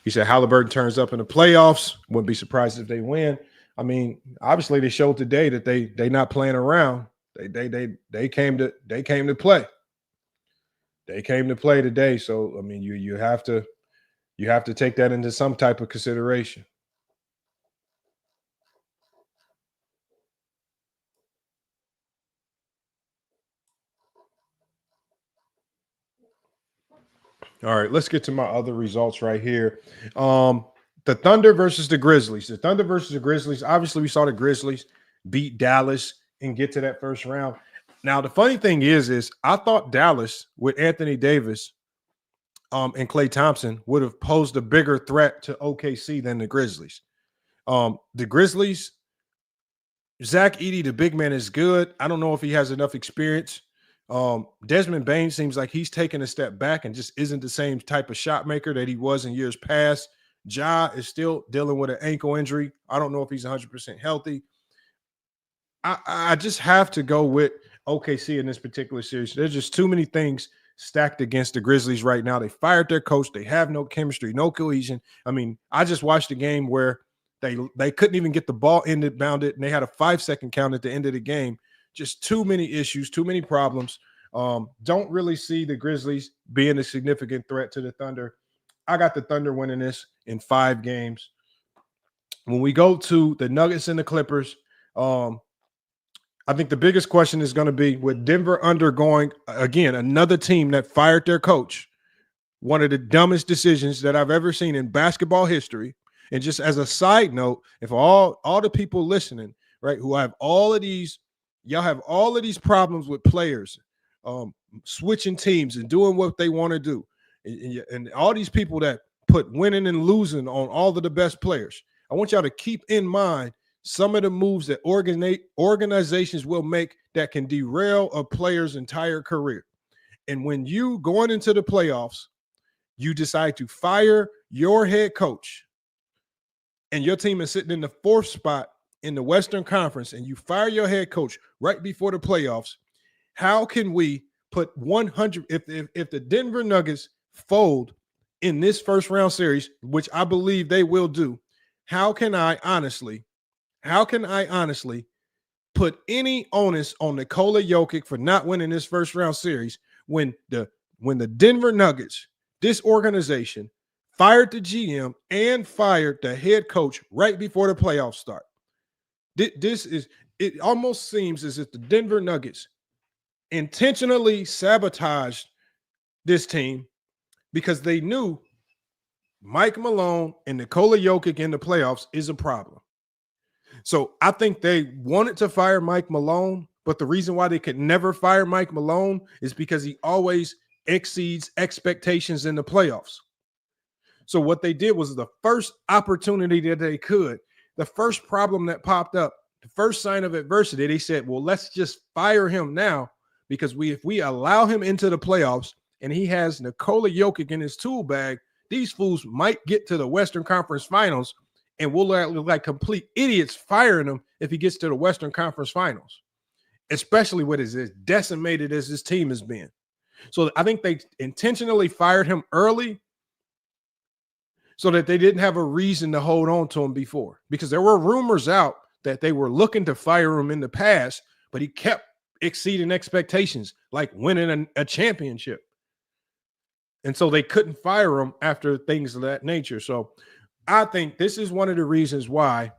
[SPEAKER 4] He said Halliburton turns up in the playoffs. Wouldn't be surprised if they win. I mean, obviously they showed today that they not playing around. They came to play. They came to play today. So I mean, you have to take that into some type of consideration. All right, let's get to my other results right here. The Thunder versus the Grizzlies. The Thunder versus the Grizzlies. Obviously, we saw the Grizzlies beat Dallas and get to that first round. Now, the funny thing is I thought Dallas with Anthony Davis and Klay Thompson would have posed a bigger threat to OKC than the Grizzlies. The Grizzlies, Zach Edey, the big man, is good. I don't know if he has enough experience. Desmond Bane seems like he's taken a step back and just isn't the same type of shot maker that he was in years past. Ja is still dealing with an ankle injury. I don't know if he's 100% healthy. I just have to go with OKC in this particular series. There's just too many things stacked against the Grizzlies right now. They fired their coach. They have no chemistry, no cohesion. I mean, I just watched a game where they couldn't even get the ball bounded, and they had a 5-second count at the end of the game. Just too many issues, too many problems. Don't really see the Grizzlies being a significant threat to the Thunder. I got the Thunder winning this in 5 games. When we go to the Nuggets and the Clippers, I think the biggest question is going to be with Denver undergoing, again, another team that fired their coach, one of the dumbest decisions that I've ever seen in basketball history. And just as a side note, if all the people listening, right, who have all of these, y'all have all of these problems with players switching teams and doing what they want to do. And all these people that put winning and losing on all of the best players, I want y'all to keep in mind some of the moves that organizations will make that can derail a player's entire career. And when you going into the playoffs, you decide to fire your head coach and your team is sitting in the 4th spot in the Western Conference and you fire your head coach right before the playoffs, how can we put 100 if the Denver Nuggets fold in this first round series, which I believe they will do, how can I honestly put any onus on Nikola Jokic for not winning this first round series when the Denver Nuggets, this organization, fired the GM and fired the head coach right before the playoffs start? It almost seems as if the Denver Nuggets intentionally sabotaged this team because they knew Mike Malone and Nikola Jokic in the playoffs is a problem. So I think they wanted to fire Mike Malone, but the reason why they could never fire Mike Malone is because he always exceeds expectations in the playoffs. So what they did was the first opportunity that they could, the first problem that popped up, the first sign of adversity, they said, well, let's just fire him now because if we allow him into the playoffs and he has Nikola Jokic in his tool bag, these fools might get to the Western Conference Finals and we'll look like complete idiots firing him if he gets to the Western Conference Finals, especially with as decimated as this team has been. So I think they intentionally fired him early so that they didn't have a reason to hold on to him before, because there were rumors out that they were looking to fire him in the past, but he kept exceeding expectations, like winning a championship. And so they couldn't fire him after things of that nature. So I think this is one of the reasons why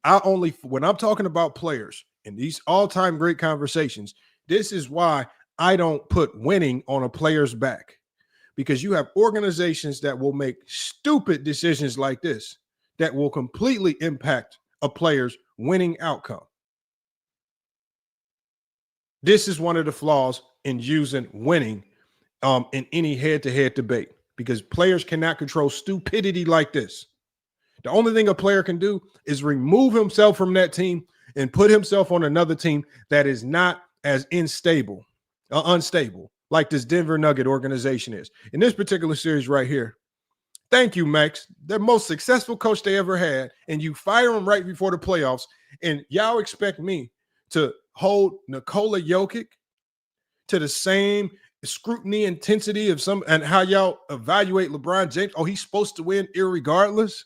[SPEAKER 4] when I'm talking about players in these all-time great conversations, this is why I don't put winning on a player's back, because you have organizations that will make stupid decisions like this that will completely impact a player's winning outcome. This is one of the flaws in using winning in any head-to-head debate because players cannot control stupidity like this. The only thing a player can do is remove himself from that team and put himself on another team that is not as unstable like this Denver Nugget organization is. In this particular series right here, thank you, Max. The most successful coach they ever had, and you fire him right before the playoffs, and y'all expect me to hold Nikola Jokic to the same scrutiny intensity of some and how y'all evaluate LeBron James. Oh, he's supposed to win irregardless.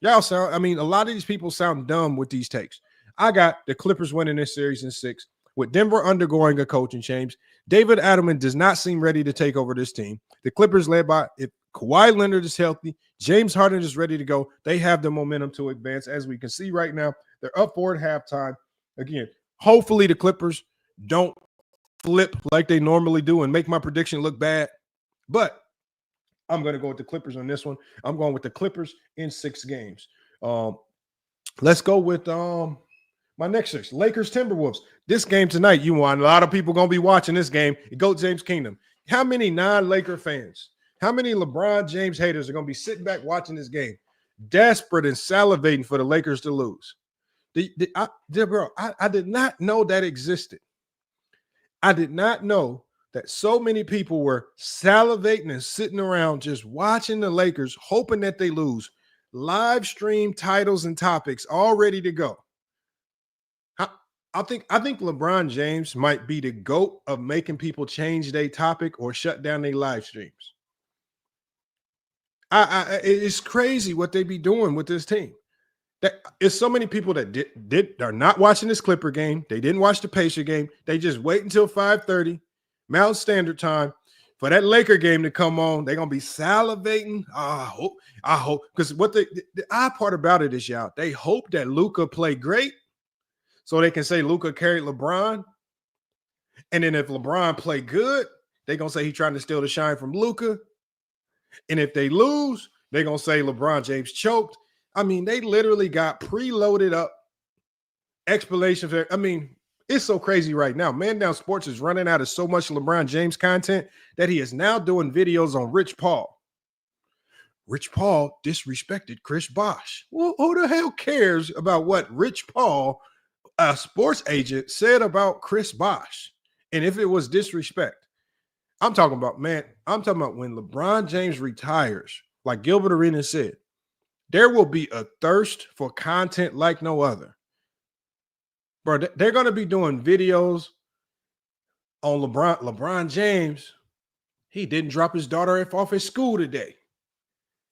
[SPEAKER 4] Y'all sound, I mean, a lot of these people sound dumb with these takes. I got the Clippers winning this series in 6, with Denver undergoing a coaching change. David Adelman does not seem ready to take over this team. The Clippers led by, if Kawhi Leonard is healthy, James Harden is ready to go. They have the momentum to advance. As we can see right now, they're up 4 at halftime. Again, hopefully the Clippers don't flip like they normally do and make my prediction look bad. But I'm going to go with the Clippers on this one. I'm going with the Clippers in 6 games. Let's go with my next 6. Lakers Timberwolves. This game tonight, you want a lot of people going to be watching this game. Go James Kingdom. How many non-Laker fans, how many LeBron James haters are going to be sitting back watching this game, desperate and salivating for the Lakers to lose? I did not know that existed. I did not know that so many people were salivating and sitting around just watching the Lakers, hoping that they lose. Live stream titles and topics all ready to go. I think LeBron James might be the GOAT of making people change their topic or shut down their live streams. It's crazy what they be doing with this team. That it's so many people that are not watching this Clipper game. They didn't watch the Pacer game. They just wait until 5:30 Mountain Standard Time for that Laker game to come on. They're gonna be salivating. I hope because what the odd part about it is, y'all, they hope that Luka play great so they can say Luka carried LeBron. And then if LeBron play good, they're gonna say he's trying to steal the shine from Luka. And if they lose, they're gonna say LeBron James choked. I mean, they literally got preloaded up explanations. I mean, it's so crazy right now. Man Down Sports is running out of so much LeBron James content that he is now doing videos on Rich Paul. Rich Paul disrespected Chris Bosh. Well, who the hell cares about what Rich Paul, a sports agent, said about Chris Bosh? And if it was disrespect, I'm talking about when LeBron James retires, like Gilbert Arenas said, there will be a thirst for content like no other. Bro, they're going to be doing videos on LeBron James. He didn't drop his daughter off at school today.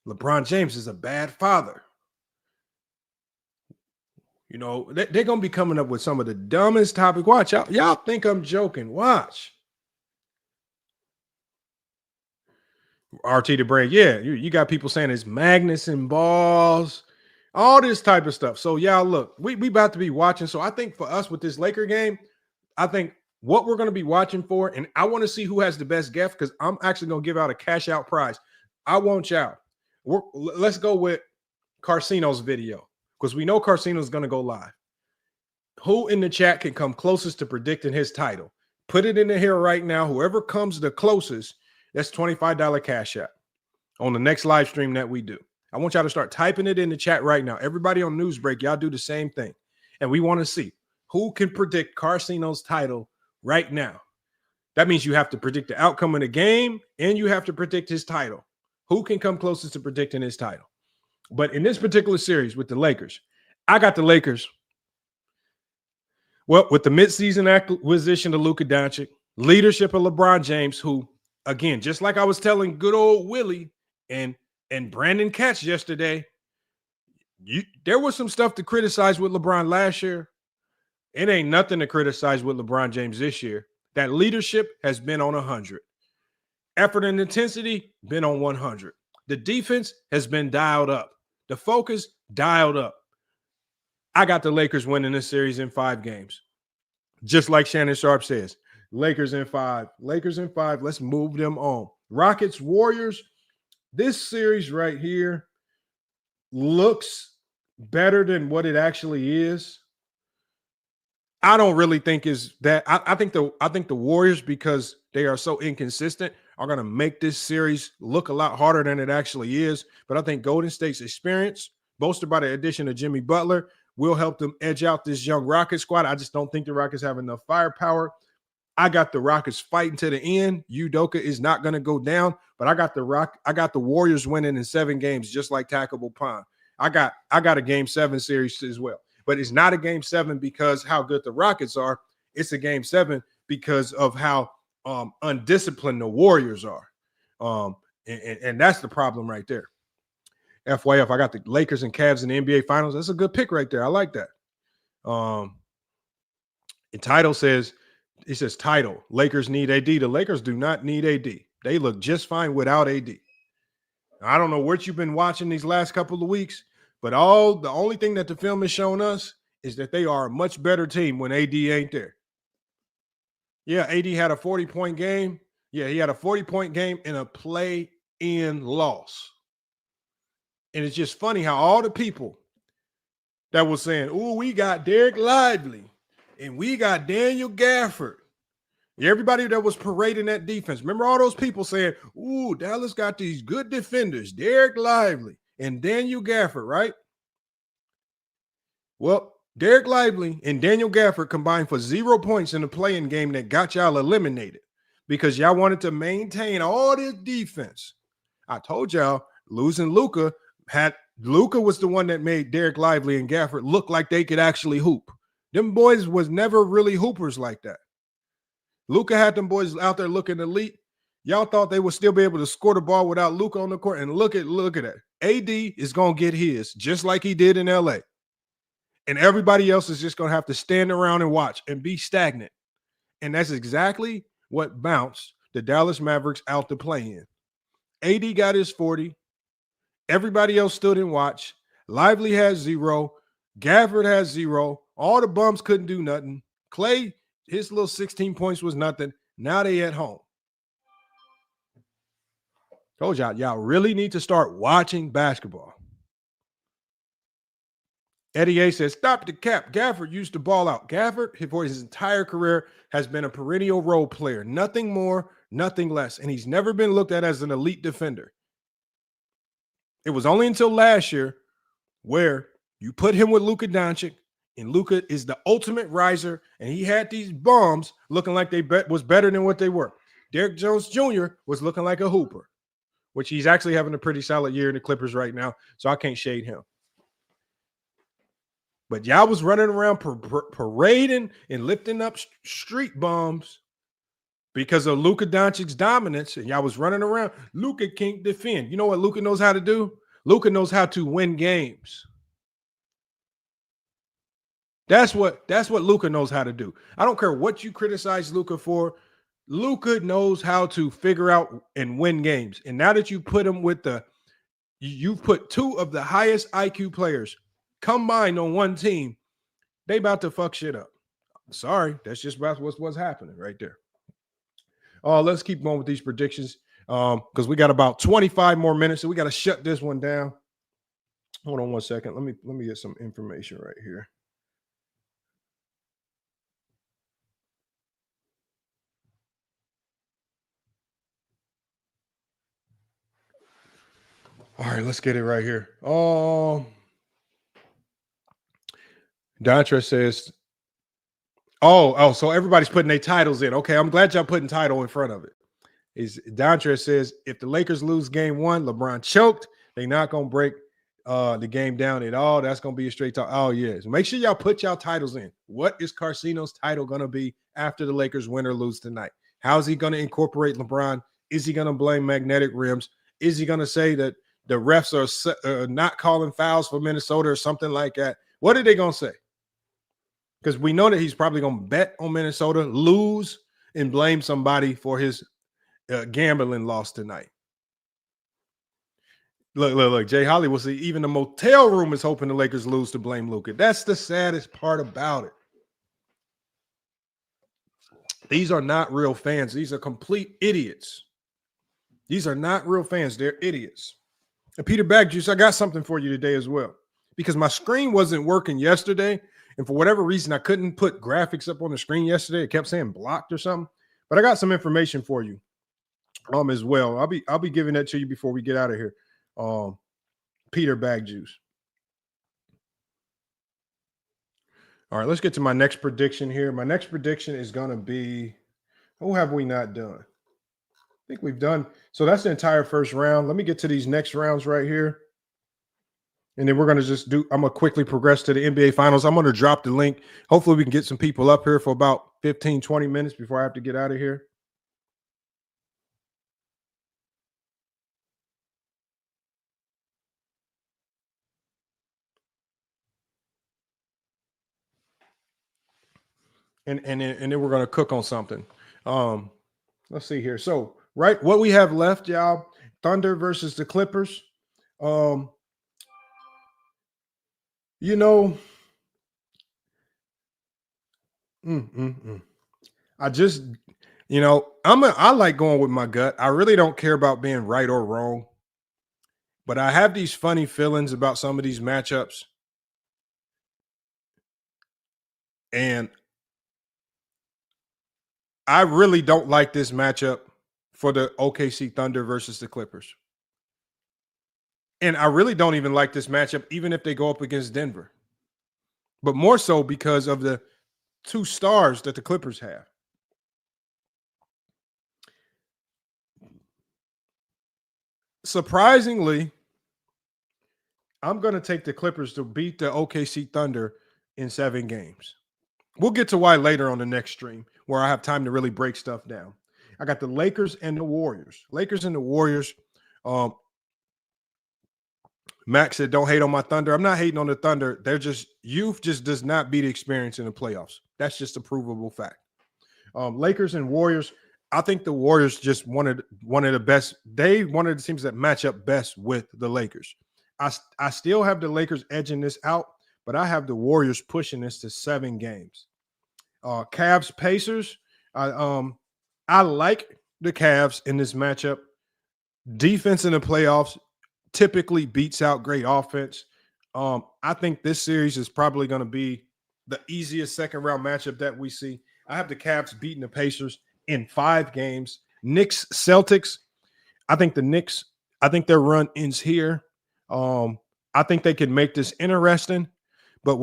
[SPEAKER 4] LeBron James is a bad father. You know, they're going to be coming up with some of the dumbest topics. Watch out. Y'all think I'm joking. Watch. RT the Brain. Yeah, you got people saying it's Magnus and balls, all this type of stuff. So, y'all, look, we about to be watching. So, I think for us with this Laker game, I think what we're going to be watching for, and I want to see who has the best guess because I'm actually going to give out a cash out prize. I want y'all. Let's go with Carcino's video because we know Carcino's going to go live. Who in the chat can come closest to predicting his title? Put it in here right now. Whoever comes the closest, that's $25 cash app on the next live stream that we do. I want y'all to start typing it in the chat right now. Everybody on Newsbreak, y'all do the same thing. And we want to see who can predict Carcino's title right now. That means you have to predict the outcome of the game and you have to predict his title. Who can come closest to predicting his title? But in this particular series with the Lakers, I got the Lakers. Well, with the midseason acquisition of Luka Doncic, leadership of LeBron James, who, again, just like I was telling good old Willie and Brandon Katz yesterday, there was some stuff to criticize with LeBron last year. It ain't nothing to criticize with LeBron James this year. That leadership has been on 100. Effort and intensity, been on 100. The defense has been dialed up. The focus, dialed up. I got the Lakers winning this series in 5 games. Just like Shannon Sharp says, Lakers in 5. Lakers in 5. Let's move them on. Rockets, Warriors. This series right here looks better than what it actually is. I don't really think is that. I think the Warriors, because they are so inconsistent, are going to make this series look a lot harder than it actually is. But I think Golden State's experience, bolstered by the addition of Jimmy Butler, will help them edge out this young Rockets squad. I just don't think the Rockets have enough firepower. I got the Rockets fighting to the end. Udoka is not going to go down, but I got the Warriors winning in 7 games, just like Tackable Pond. I got a Game 7 series as well. But it's not a Game 7 because how good the Rockets are. It's a Game 7 because of how undisciplined the Warriors are. And that's the problem right there. FYF, I got the Lakers and Cavs in the NBA Finals. That's a good pick right there. I like that. And Title says, it says Title, Lakers need AD. The Lakers do not need AD. They look just fine without AD. I don't know what you've been watching these last couple of weeks, but the only thing that the film has shown us is that they are a much better team when AD ain't there. Yeah, AD had a 40-point game. Yeah, he had a 40-point game in a play-in loss. And it's just funny how all the people that was saying, "Ooh, we got Derek Lively and we got Daniel Gafford." Everybody that was parading that defense. Remember all those people saying, "Ooh, Dallas got these good defenders, Derek Lively and Daniel Gafford," right? Well, Derek Lively and Daniel Gafford combined for 0 points in the play-in game that got y'all eliminated because y'all wanted to maintain all this defense. I told y'all losing Luka was the one that made Derek Lively and Gafford look like they could actually hoop. Them boys was never really hoopers like that. Luka had them boys out there looking elite. Y'all thought they would still be able to score the ball without Luka on the court, and look at that. AD is going to get his just like he did in LA. And everybody else is just going to have to stand around and watch and be stagnant. And that's exactly what bounced the Dallas Mavericks out to play in. AD got his 40. Everybody else stood and watched. Lively has 0. Gafford has 0. All the bums couldn't do nothing. Clay, his little 16 points was nothing. Now they at home. Told y'all really need to start watching basketball. Eddie A says, "Stop the cap. Gafford used to ball out." Gafford, for his entire career, has been a perennial role player. Nothing more, nothing less. And he's never been looked at as an elite defender. It was only until last year where you put him with Luka Doncic, and Luka is the ultimate riser, and he had these bums looking like they was better than what they were. Derrick Jones Jr. was looking like a hooper, which he's actually having a pretty solid year in the Clippers right now, so I can't shade him. But y'all was running around parading and lifting up street bombs because of Luka Doncic's dominance, and y'all was running around. Luka can't defend. You know what Luka knows how to do? Luka knows how to win games. That's what Luka knows how to do. I don't care what you criticize Luka for. Luka knows how to figure out and win games. And now that you put him with you've put 2 of the highest IQ players combined on one team, they about to fuck shit up. Sorry, that's just about what's happening right there. Let's keep going with these predictions because we got about 25 more minutes, so we got to shut this one down. Hold on one second. Let me get some information right here. All right, let's get it right here. Dontra says, so everybody's putting their titles in. Okay, I'm glad y'all putting title in front of it. Dontra says, if the Lakers lose game 1, LeBron choked, they not going to break the game down at all. That's going to be a straight talk. Oh, yes. Make sure y'all put y'all titles in. What is Carcino's title going to be after the Lakers win or lose tonight? How is he going to incorporate LeBron? Is he going to blame magnetic rims? Is he going to say that the refs are not calling fouls for Minnesota or something like that? What are they going to say? Because we know that he's probably going to bet on Minnesota, lose, and blame somebody for his gambling loss tonight. Look. Jay Holly will see even the motel room is hoping the Lakers lose to blame Luka. That's the saddest part about it. These are not real fans. These are complete idiots. These are not real fans. They're idiots. And Peter Backjuice, I got something for you today as well. Because my screen wasn't working yesterday, And for whatever reason, I couldn't put graphics up on the screen yesterday. It kept saying blocked or something. But I got some information for you as well. I'll be giving that to you before we get out of here. Peter Bag Juice. All right, let's get to my next prediction here. My next prediction is going to be, who have we not done? I think we've done. So that's the entire first round. Let me get to these next rounds right here. And then we're going to just I'm going to quickly progress to the NBA Finals. I'm going to drop the link. Hopefully we can get some people up here for about 15, 20 minutes before I have to get out of here. And then we're going to cook on something. Let's see here. So, right, what we have left, y'all, Thunder versus the Clippers. You know, I just, I like going with my gut. I really don't care about being right or wrong, but I have these funny feelings about some of these matchups. And I really don't like this matchup for the OKC Thunder versus the Clippers. And I really don't even like this matchup, even if they go up against Denver. But more so because of the two stars that the Clippers have. Surprisingly, I'm going to take the Clippers to beat the OKC Thunder in 7 games. We'll get to why later on the next stream, where I have time to really break stuff down. I got the Lakers and the Warriors. Lakers and the Warriors. Max said, don't hate on my Thunder. I'm not hating on the Thunder. They're just, youth just does not beat experience in the playoffs. That's just a provable fact. Lakers and Warriors. I think the Warriors just one of the best. They one of the teams that match up best with the Lakers. I still have the Lakers edging this out, but I have the Warriors pushing this to 7 games. Cavs, Pacers. I like the Cavs in this matchup. Defense in the playoffs typically beats out great offense. I think this series is probably going to be the easiest second round matchup that we see. I have the Cavs beating the Pacers in 5 games. Knicks, Celtics. I think their run ends here. I think they can make this interesting, but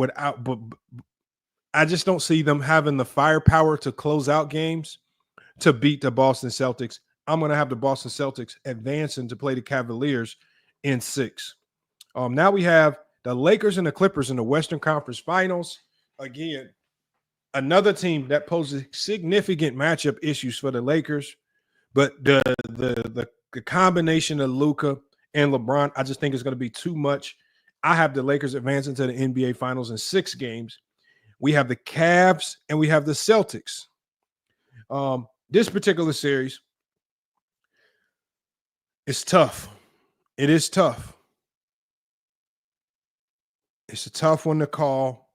[SPEAKER 4] I just don't see them having the firepower to close out games to beat the Boston Celtics. I'm going to have the Boston Celtics advancing to play the Cavaliers in 6. Now we have the Lakers and the Clippers in the Western Conference Finals. Again, another team that poses significant matchup issues for the Lakers, but the combination of Luka and LeBron, I just think is going to be too much. I have the Lakers advancing to the NBA Finals in 6 games. We have the Cavs and we have the Celtics. This particular series is tough. It is tough. It's a tough one to call.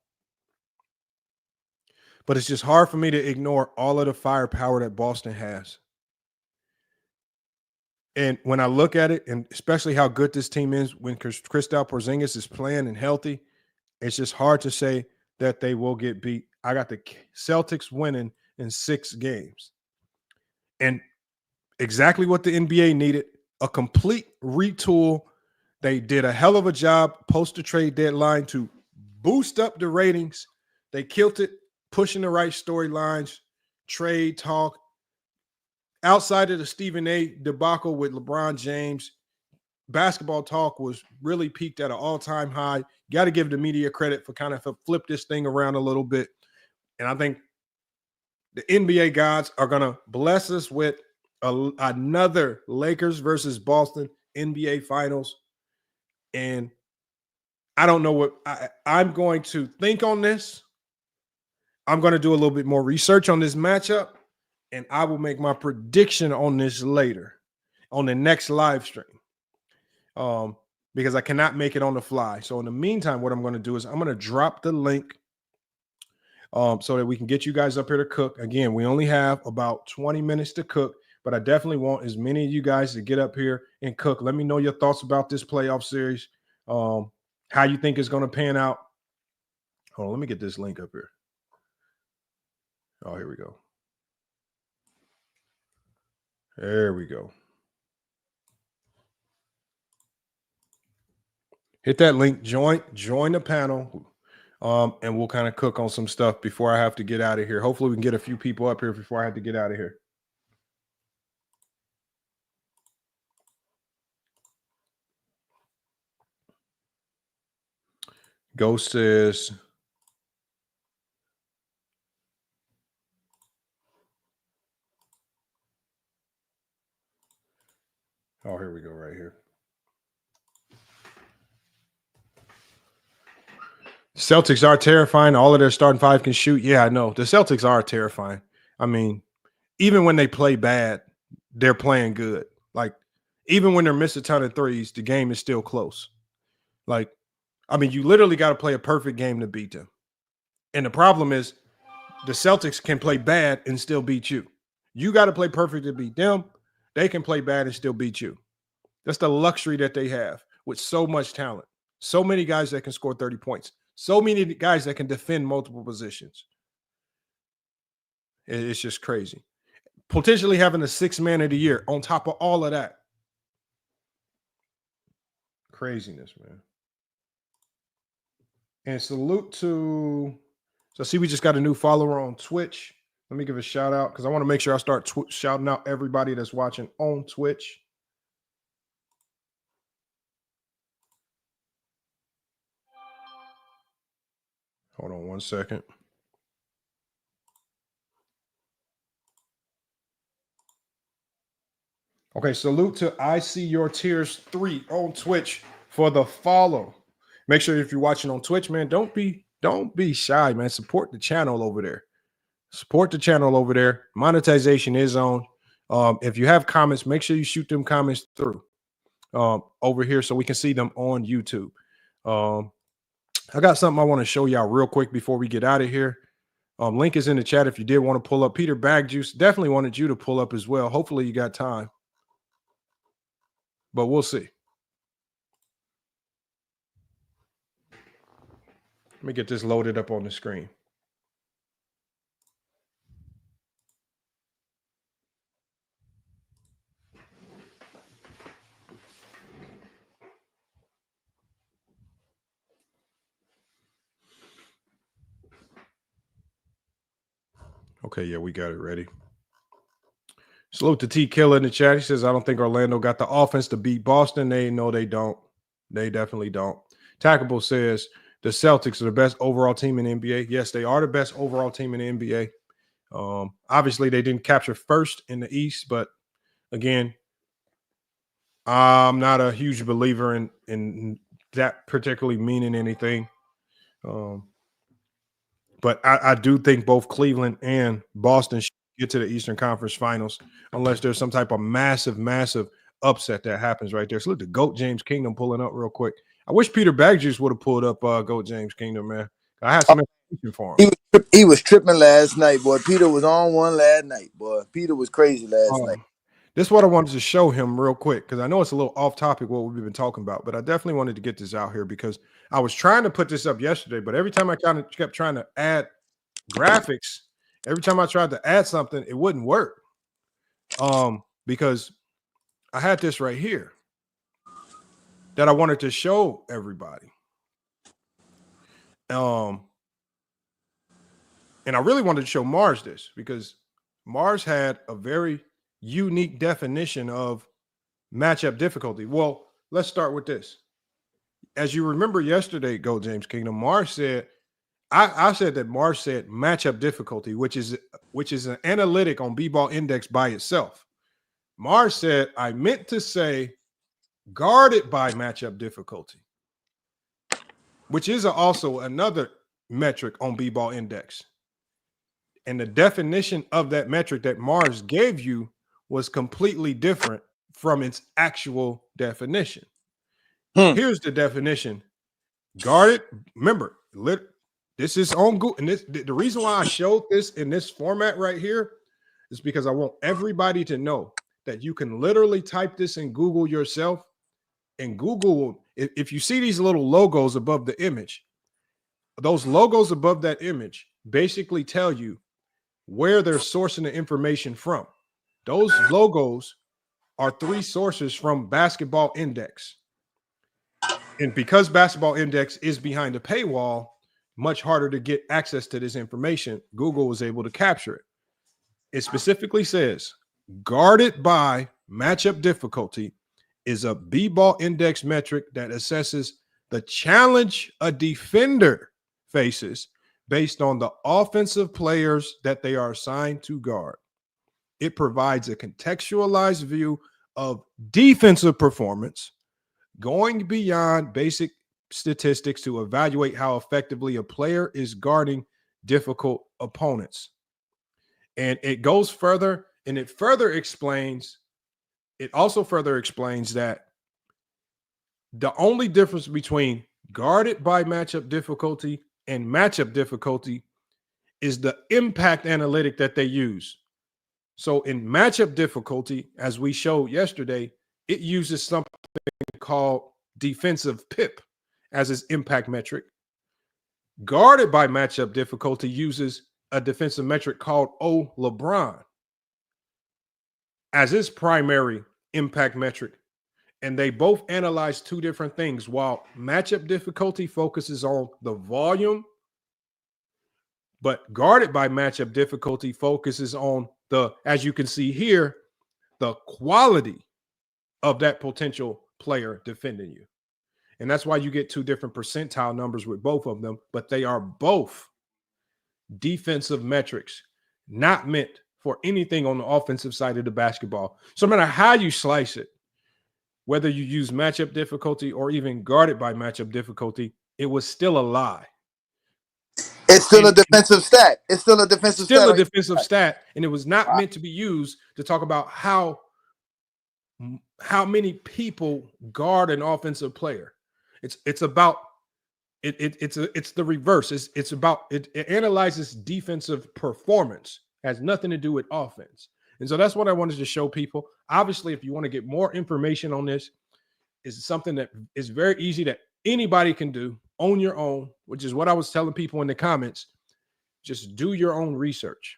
[SPEAKER 4] But it's just hard for me to ignore all of the firepower that Boston has. And when I look at it, and especially how good this team is when Kristaps Porzingis is playing and healthy, it's just hard to say that they will get beat. I got the Celtics winning in 6 games. And exactly what the NBA needed, a complete retool. They did a hell of a job post the trade deadline to boost up the ratings. They killed it, pushing the right storylines, trade talk. Outside of the Stephen A. debacle with LeBron James, basketball talk was really peaked at an all-time high. Got to give the media credit for kind of flip this thing around a little bit. And I think the NBA gods are going to bless us with another Lakers versus Boston NBA Finals. And I don't know what I'm going to think on this. I'm going to do a little bit more research on this matchup, and I will make my prediction on this later on the next live stream because I cannot make it on the fly. So in the meantime, what I'm going to do is I'm going to drop the link so that we can get you guys up here to cook. Again, we only have about 20 minutes to cook, but I definitely want as many of you guys to get up here and cook. Let me know your thoughts about this playoff series, how you think it's going to pan out. Hold on, let me get this link up here. Oh, here we go. There we go. Hit that link, join the panel, and we'll kind of cook on some stuff before I have to get out of here. Hopefully we can get a few people up here before I have to get out of here. Ghost says, oh, here we go right here. Celtics are terrifying. All of their starting five can shoot. Yeah, I know. The Celtics are terrifying. I mean, even when they play bad, they're playing good. Like, even when they're missing a ton of threes, the game is still close. Like, I mean, you literally got to play a perfect game to beat them. And the problem is the Celtics can play bad and still beat you. You got to play perfect to beat them. They can play bad and still beat you. That's the luxury that they have with so much talent. So many guys that can score 30 points. So many guys that can defend multiple positions. It's just crazy. Potentially having the sixth man of the year on top of all of that. Craziness, man. And salute to, so see, we just got a new follower on Twitch. Let me give a shout out because I want to make sure I start shouting out everybody that's watching on Twitch. Hold on one second. Okay, salute to I See Your Tears 3 on Twitch for the follow. Make sure if you're watching on Twitch, man, don't be shy, man. Support the channel over there. Support the channel over there. Monetization is on. If you have comments, make sure you shoot them comments through over here so we can see them on YouTube. I got something I want to show y'all real quick before we get out of here. Link is in the chat if you did want to pull up. Peter Bagjuice definitely wanted you to pull up as well. Hopefully you got time. But we'll see. Let me get this loaded up on the screen. Okay, yeah, we got it ready. Salute to T Killer in the chat. He says, I don't think Orlando got the offense to beat Boston. They don't. They definitely don't. Tackable says the Celtics are the best overall team in the NBA. Yes, they are the best overall team in the NBA. Obviously, they didn't capture first in the East, but again, I'm not a huge believer in that particularly meaning anything. But I do think both Cleveland and Boston should get to the Eastern Conference Finals unless there's some type of massive upset that happens right there. So look, the GOAT James Kingdom pulling up real quick. I wish Peter Bagjuice would have pulled up GOAT James Kingdom, man. I had some information for him.
[SPEAKER 5] He was tripping last night, boy. Peter was on one last night, boy. Peter was crazy last night.
[SPEAKER 4] This is what I wanted to show him real quick because I know it's a little off topic what we've been talking about, but I definitely wanted to get this out here because I was trying to put this up yesterday, but every time I kind of kept trying to add graphics, every time I tried to add something, it wouldn't work. Because I had this right here that I wanted to show everybody. And I really wanted to show Mars this because Mars had a very unique definition of matchup difficulty. Well, let's start with this. As you remember yesterday, Go James Kingdom, Mars said, I said that Mars said matchup difficulty, which is an analytic on B-Ball Index by itself. Mars said, I meant to say guarded by matchup difficulty, which is also another metric on B-Ball Index. And the definition of that metric that Mars gave you was completely different from its actual definition. Here's the definition. Guarded, remember, this is on Google. And the reason why I showed this in this format right here is because I want everybody to know that you can literally type this in Google yourself. And Google, if you see these little logos above the image, those logos above that image basically tell you where they're sourcing the information from. Those logos are 3 sources from Basketball Index. And because Basketball Index is behind a paywall, much harder to get access to this information, Google was able to capture it. It specifically says, guarded by matchup difficulty is a B-ball index metric that assesses the challenge a defender faces based on the offensive players that they are assigned to guard. It provides a contextualized view of defensive performance, going beyond basic statistics to evaluate how effectively a player is guarding difficult opponents. And it goes further, and it also further explains that the only difference between guarded by matchup difficulty and matchup difficulty is the impact analytic that they use. So in matchup difficulty, as we showed yesterday, it uses something called defensive PIP as its impact metric. Guarded by matchup difficulty uses a defensive metric called LeBron as its primary impact metric. And they both analyze 2 different things. While matchup difficulty focuses on the volume, but guarded by matchup difficulty focuses on the, as you can see here, the quality of that potential player defending you. And that's why you get 2 different percentile numbers with both of them, but they are both defensive metrics, not meant for anything on the offensive side of the basketball. So no matter how you slice it, whether you use matchup difficulty or even guarded by matchup difficulty, it was still a lie.
[SPEAKER 5] It's still a defensive stat. It's still a defensive stat.
[SPEAKER 4] Still a defensive stat, and it was not meant to be used to talk about how many people guard an offensive player. It's about it's the reverse. It's about it analyzes defensive performance. Has nothing to do with offense. And so that's what I wanted to show people. Obviously, if you want to get more information on this, it's something that is very easy that anybody can do on your own, which is what I was telling people in the comments. Just do your own research.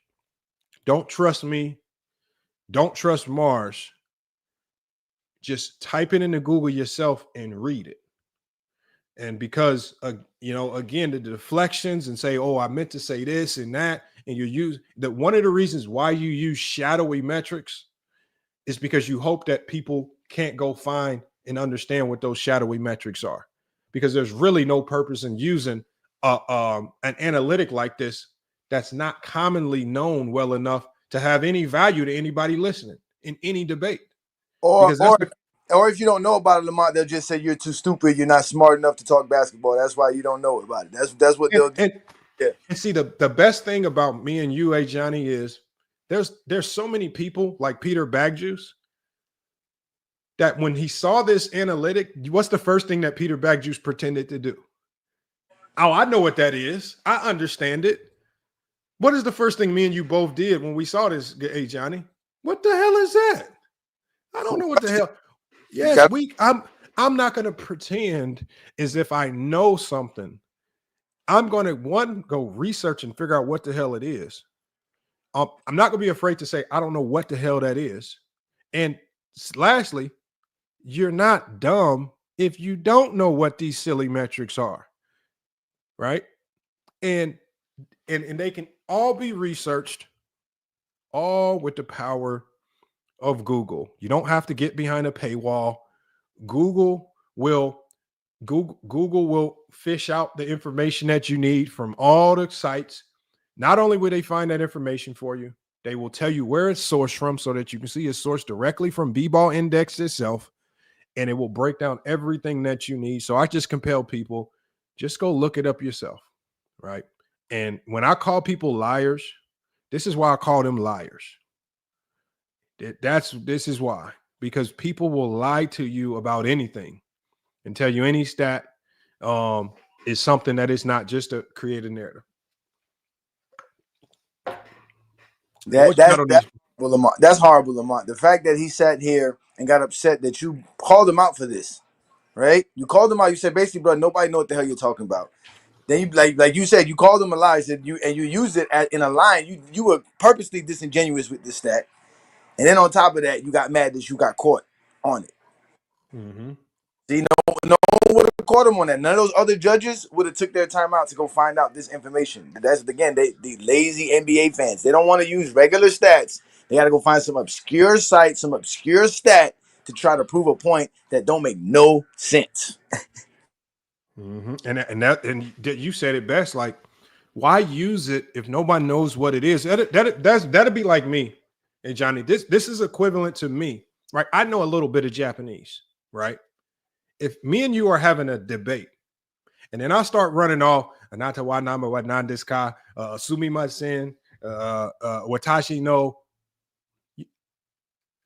[SPEAKER 4] Don't trust me. Don't trust Mars. Just type it into Google yourself and read it. And because, again, the deflections and say, oh, I meant to say this and that, and you use that. One of the reasons why you use shadowy metrics is because you hope that people can't go find and understand what those shadowy metrics are, because there's really no purpose in using an analytic like this that's not commonly known well enough to have any value to anybody listening in any debate.
[SPEAKER 5] Or if you don't know about it, Lamont, they'll just say you're too stupid. You're not smart enough to talk basketball. That's why you don't know about it. That's what they'll do.
[SPEAKER 4] And see, the best thing about me and you, Johnny, is there's so many people like Peter Bagjuice that when he saw this analytic, what's the first thing that Peter Bagjuice pretended to do? Oh, I know what that is. I understand it. What is the first thing me and you both did when we saw this, hey, Johnny? What the hell is that? I don't know what the hell. Yes, I'm not going to pretend as if I know something. I'm going to, go research and figure out what the hell it is. I'm not going to be afraid to say, I don't know what the hell that is. And lastly, you're not dumb if you don't know what these silly metrics are, right? And they can all be researched, all with the power of Google. You don't have to get behind a paywall. Google will fish out the information that you need from all the sites. Not only will they find that information for you, they will tell you where it's sourced from so that you can see it's sourced directly from B-Ball Index itself, and it will break down everything that you need. So I just compel people, just go look it up yourself, right? And when I call people liars, this is why I call them liars. This is why, because people will lie to you about anything and tell you any stat is something that is not, just to create a narrative.
[SPEAKER 5] That's horrible, Lamont. The fact that he sat here and got upset that you called him out for this, right? You called him out. You said, basically, bro, nobody know what the hell you're talking about. Then you like you said, you called them a lie. Said you used it in a line. You were purposely disingenuous with this stat, and then on top of that, you got mad that you got caught on it.
[SPEAKER 4] Mm-hmm.
[SPEAKER 5] See, no one would have caught him on that. None of those other judges would have took their time out to go find out this information. That's again, the lazy NBA fans. They don't want to use regular stats. They got to go find some obscure site, some obscure stat to try to prove a point that don't make no sense.
[SPEAKER 4] Mm-hmm. And you said it best. Like, why use it if nobody knows what it is? That'd be like me. Hey, Johnny, this is equivalent to me, right? I know a little bit of Japanese, right? If me and you are having a debate, and then I start running off, anata wa nama wa nan desu ka, sumimasen, watashi no.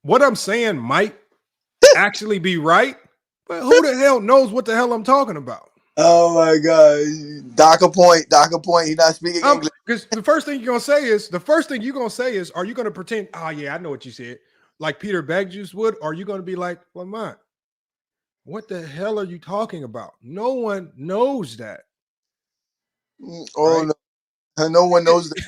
[SPEAKER 4] What I'm saying might actually be right, but who the hell knows what the hell I'm talking about?
[SPEAKER 5] Oh my God, Docker point. He's not speaking English.
[SPEAKER 4] Because the first thing you're gonna say is, are you gonna pretend? Oh yeah, I know what you said, like Peter Bagjuice would. Or are you gonna be like, Lamont, what the hell are you talking about? No one knows that.
[SPEAKER 5] Oh right? No one knows that.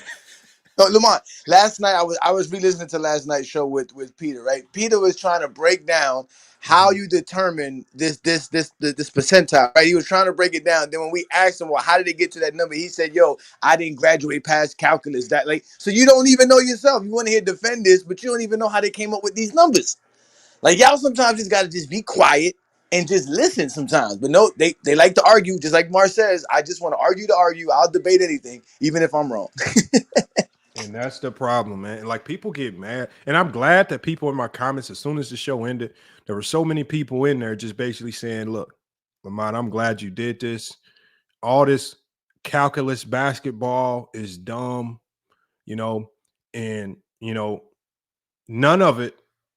[SPEAKER 5] No, Lamont, last night I was re-listening to last night's show with Peter, right? Peter was trying to break down how you determine this percentile, right? He was trying to break it down. Then when we asked him, well, how did it get to that number? He said, yo, I didn't graduate past calculus. That like, so you don't even know yourself. You want to hear defend this, but you don't even know how they came up with these numbers. Like y'all sometimes just gotta just be quiet and just listen sometimes. But no, they like to argue, just like Mar says, I just want to argue to argue. I'll debate anything, even if I'm wrong.
[SPEAKER 4] And that's the problem, man. Like people get mad. And I'm glad that people in my comments, as soon as the show ended, there were so many people in there just basically saying, look, Lamont, I'm glad you did this. All this calculus basketball is dumb, and none of it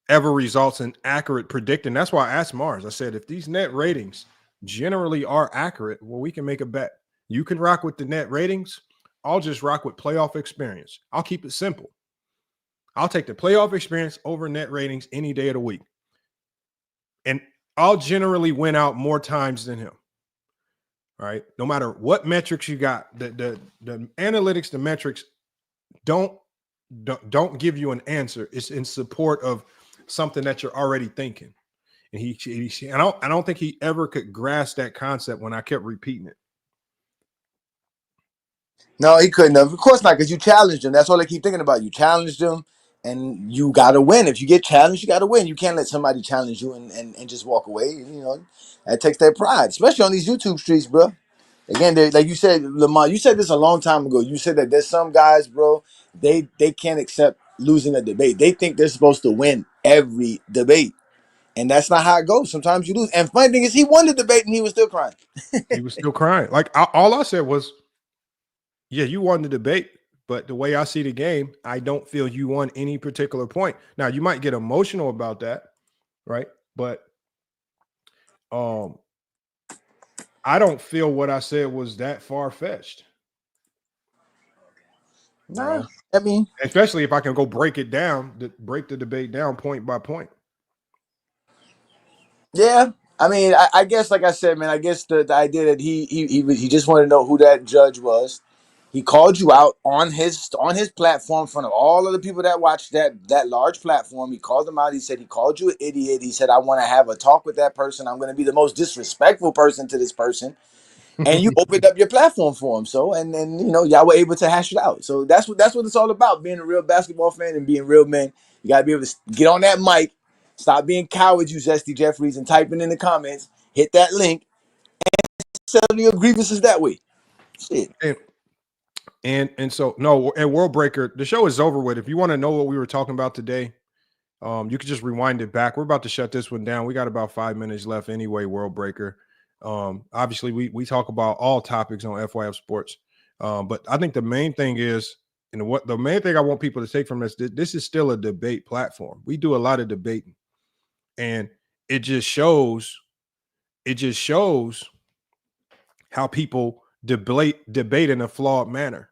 [SPEAKER 4] ever results in accurate predicting. That's why I asked Mars. I said, if these net ratings generally are accurate, well, we can make a bet. You can rock with the net ratings. I'll just rock with playoff experience. I'll keep it simple. I'll take the playoff experience over net ratings any day of the week. And I'll generally win out more times than him. All right. No matter what metrics you got, the analytics, the metrics don't give you an answer. It's in support of something that you're already thinking. And I don't think he ever could grasp that concept when I kept repeating it.
[SPEAKER 5] No, he couldn't have. Of course not, because you challenged him. That's all I keep thinking about. You challenged him, and you got to win. If you get challenged, you got to win. You can't let somebody challenge you and just walk away. That takes their pride, especially on these YouTube streets, bro. Again, like you said, Lamont, you said this a long time ago. You said that there's some guys, bro, they can't accept losing a debate. They think they're supposed to win every debate. And that's not how it goes. Sometimes you lose. And funny thing is, he won the debate and he was still crying.
[SPEAKER 4] He was still crying. Like all I said was, yeah, you won the debate, but the way I see the game, I don't feel you won any particular point. Now, you might get emotional about that, right? But I don't feel what I said was that far-fetched.
[SPEAKER 5] Nah, I mean,
[SPEAKER 4] especially if I can go break it down, break the debate down point by point.
[SPEAKER 5] Yeah, I mean, I guess, like I said, man, I guess the idea that he just wanted to know who that judge was. He called you out on his platform in front of all of the people that watched that large platform. He called them out. He said he called you an idiot. He said, I want to have a talk with that person. I'm going to be the most disrespectful person to this person. And you opened up your platform for him. So, and then, y'all were able to hash it out. So that's what it's all about, being a real basketball fan and being real men. You got to be able to get on that mic, stop being cowards, you Zesty Jeffries, and typing in the comments, hit that link, and settle your grievances that way. Shit.
[SPEAKER 4] And so, no, at World Breaker, the show is over with. If you want to know what we were talking about today, you could just rewind it back. We're about to shut this one down. We got about 5 minutes left anyway, World Breaker. Obviously, we talk about all topics on FYF Sports. But I think the main thing is, the main thing I want people to take from this is still a debate platform. We do a lot of debating. And it just shows how people debate in a flawed manner.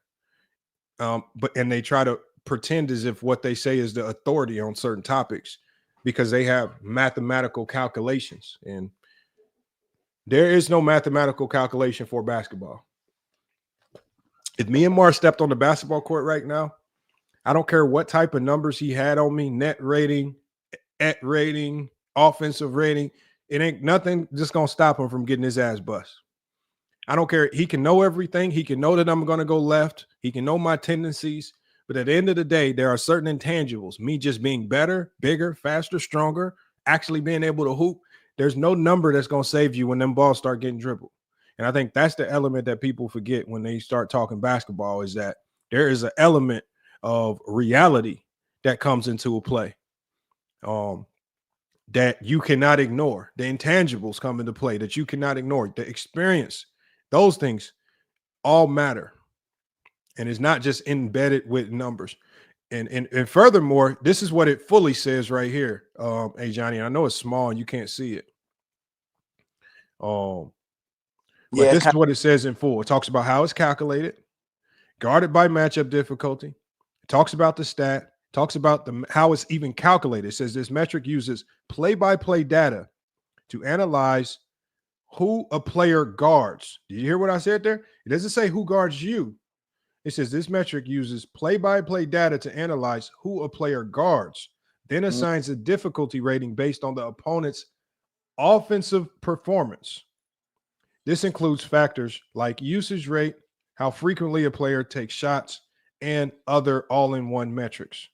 [SPEAKER 4] But they try to pretend as if what they say is the authority on certain topics because they have mathematical calculations, and there is no mathematical calculation for basketball. If me and Mars stepped on the basketball court right now, I don't care what type of numbers he had on me, net rating, rating, offensive rating. It ain't nothing just going to stop him from getting his ass bust. I don't care. He can know everything. He can know that I'm going to go left. He can know my tendencies. But at the end of the day, there are certain intangibles. Me just being better, bigger, faster, stronger, actually being able to hoop. There's no number that's going to save you when them balls start getting dribbled. And I think that's the element that people forget when they start talking basketball, is that there is an element of reality that comes into a play that you cannot ignore. The intangibles come into play that you cannot ignore. The experience, those things all matter. And it's not just embedded with numbers. And furthermore, this is what it fully says right here. Hey, Johnny, I know it's small and you can't see it. But this is what it says in full. It talks about how it's calculated, guarded by matchup difficulty. It talks about the stat, talks about how it's even calculated. It says this metric uses play-by-play data to analyze who a player guards. Did you hear what I said there? It doesn't say who guards you. It says this metric uses play-by-play data to analyze who a player guards, then assigns a difficulty rating based on the opponent's offensive performance. This includes factors like usage rate, how frequently a player takes shots, and other all-in-one metrics.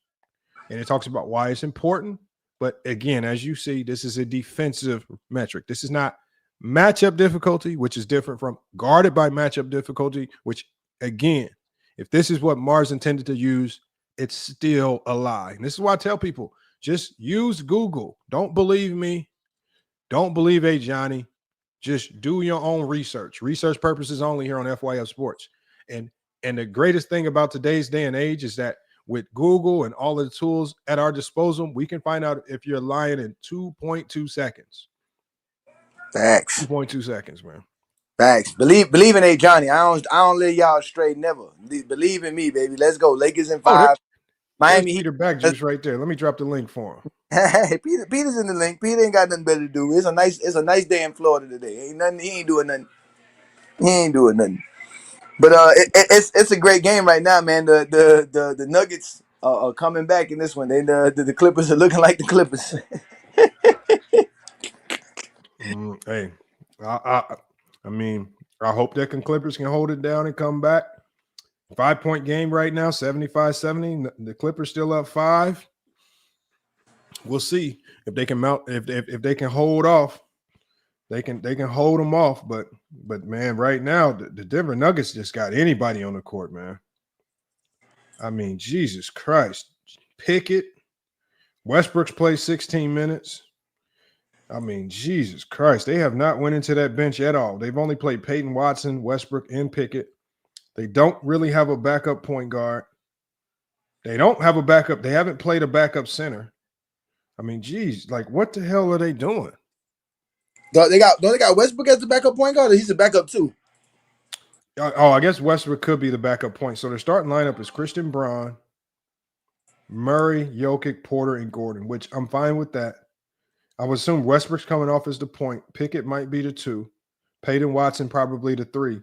[SPEAKER 4] And it talks about why it's important. But again, as you see, this is a defensive metric. This is not matchup difficulty, which is different from guarded by matchup difficulty, which, again, if this is what Mars intended to use, it's still a lie. And this is why I tell people, just use Google. Don't believe me. Don't believe Johnny. Just do your own research. Research purposes only here on FYF Sports. And the greatest thing about today's day and age is that with Google and all of the tools at our disposal, we can find out if you're lying in 2.2 seconds.
[SPEAKER 5] Facts.
[SPEAKER 4] 2.2 seconds, man.
[SPEAKER 5] Facts. Believe in Johnny. I don't let y'all straight never. Believe in me, baby. Let's go. Lakers in 5. Miami Heat.
[SPEAKER 4] Peter back juice right there. Let me drop the link for him.
[SPEAKER 5] Hey, Peter's in the link. Peter ain't got nothing better to do. It's a nice day in Florida today. He ain't doing nothing. But it's a great game right now, man. The Nuggets are coming back in this one. The Clippers are looking like the Clippers.
[SPEAKER 4] Hey, I mean, I hope that Clippers can hold it down and come back. 5-point game right now, 75-70. The Clippers still up 5. We'll see if they can mount. If they can hold off, they can hold them off. But man, right now the Denver Nuggets just got anybody on the court, man. I mean, Jesus Christ, Pickett, Westbrook's played 16 minutes. I mean, Jesus Christ, they have not went into that bench at all. They've only played Peyton Watson, Westbrook, and Pickett. They don't really have a backup point guard. They don't have a backup. They haven't played a backup center. I mean, geez, like what the hell are they doing?
[SPEAKER 5] Don't they got Westbrook as the backup point guard, or he's a backup too?
[SPEAKER 4] Oh, I guess Westbrook could be the backup point. So their starting lineup is Christian Braun, Murray, Jokic, Porter, and Gordon, which I'm fine with that. I would assume Westbrook's coming off as the point. Pickett might be the 2. Peyton Watson probably the 3.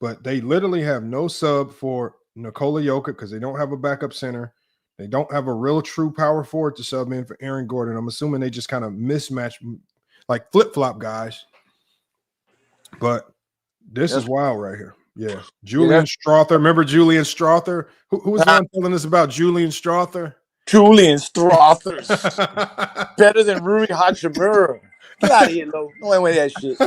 [SPEAKER 4] But they literally have no sub for Nikola Jokic because they don't have a backup center. They don't have a real true power forward to sub in for Aaron Gordon. I'm assuming they just kind of mismatch, like flip-flop guys. But this is wild right here. Yeah. Julian Strother. Remember Julian Strother? Who was one telling us about Julian Strother?
[SPEAKER 5] Julian Strother's better than Rui Hachimura. Get out of here, Lo. No one with that shit.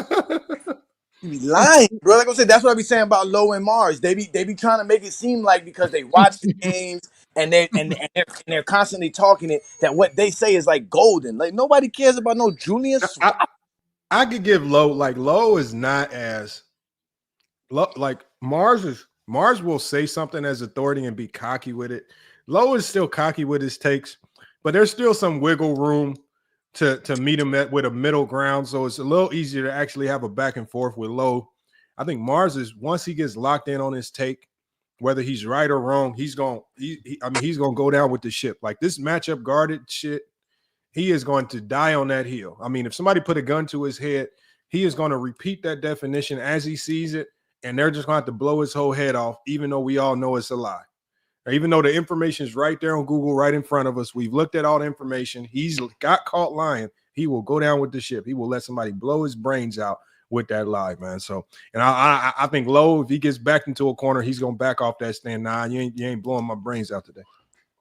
[SPEAKER 5] You be lying, bro. Like I said, that's what I be saying about Lo and Mars. They be trying to make it seem like because they watch the games and they're constantly talking it that what they say is like golden. Like nobody cares about no Julian Strother.
[SPEAKER 4] I could give Lo is not as like Mars will say something as authority and be cocky with it. Lo is still cocky with his takes, but there's still some wiggle room to meet him with a middle ground. So it's a little easier to actually have a back and forth with Lo. I think Mars is, once he gets locked in on his take, whether he's right or wrong, he's gonna go down with the ship. Like this matchup guarded shit, he is going to die on that hill. I mean, if somebody put a gun to his head, he is going to repeat that definition as he sees it and they're just going to have to blow his whole head off, even though we all know it's a lie. Or even though the information is right there on Google, right in front of us, we've looked at all the information. He's got caught lying. He will go down with the ship. He will let somebody blow his brains out with that lie, man. So, and I think Lowe, if he gets backed into a corner, he's going to back off that stand. Nah, you ain't blowing my brains out today.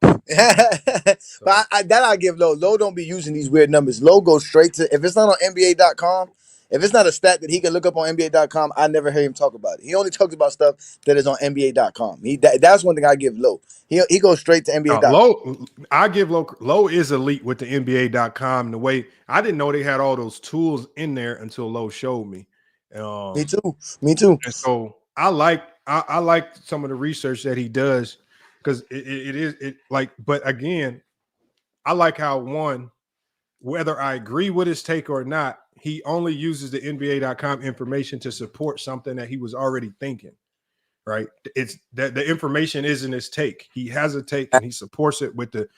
[SPEAKER 5] But I give Lowe. Lowe don't be using these weird numbers. Lowe goes straight to, if it's not on NBA.com, if it's not a stat that he can look up on NBA.com, I never hear him talk about it. He only talks about stuff that is on NBA.com. That's one thing I give Lowe. He goes straight to NBA.com.
[SPEAKER 4] Lowe, I give Lowe is elite with the NBA.com. The way I didn't know they had all those tools in there until Lowe showed me.
[SPEAKER 5] Me too.
[SPEAKER 4] And so I like some of the research that he does, because it is like, but again, I like how, one, whether I agree with his take or not, he only uses the NBA.com information to support something that he was already thinking, right? It's that the information isn't his take. He has a take and he supports it with the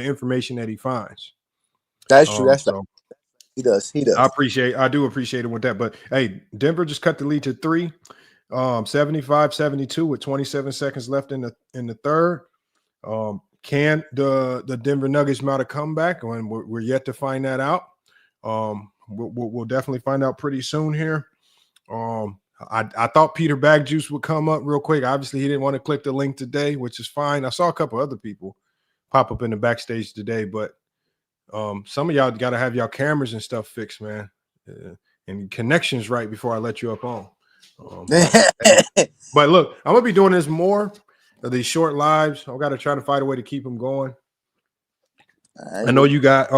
[SPEAKER 4] information that he finds.
[SPEAKER 5] That's true.
[SPEAKER 4] So
[SPEAKER 5] he does.
[SPEAKER 4] I do appreciate him with that. But hey, Denver just cut the lead to 3. 75-72 with 27 seconds left in the third. Can the Denver Nuggets mount a comeback? And we're yet to find that out. We'll definitely find out pretty soon here. I thought Peter Bagjuice would come up real quick. Obviously, he didn't want to click the link today, which is fine. I saw a couple other people pop up in the backstage today, but some of y'all got to have y'all cameras and stuff fixed, man, and connections right before I let you up on. But look, I'm gonna be doing this more of these short lives. I've got to try to find a way to keep them going. I know you got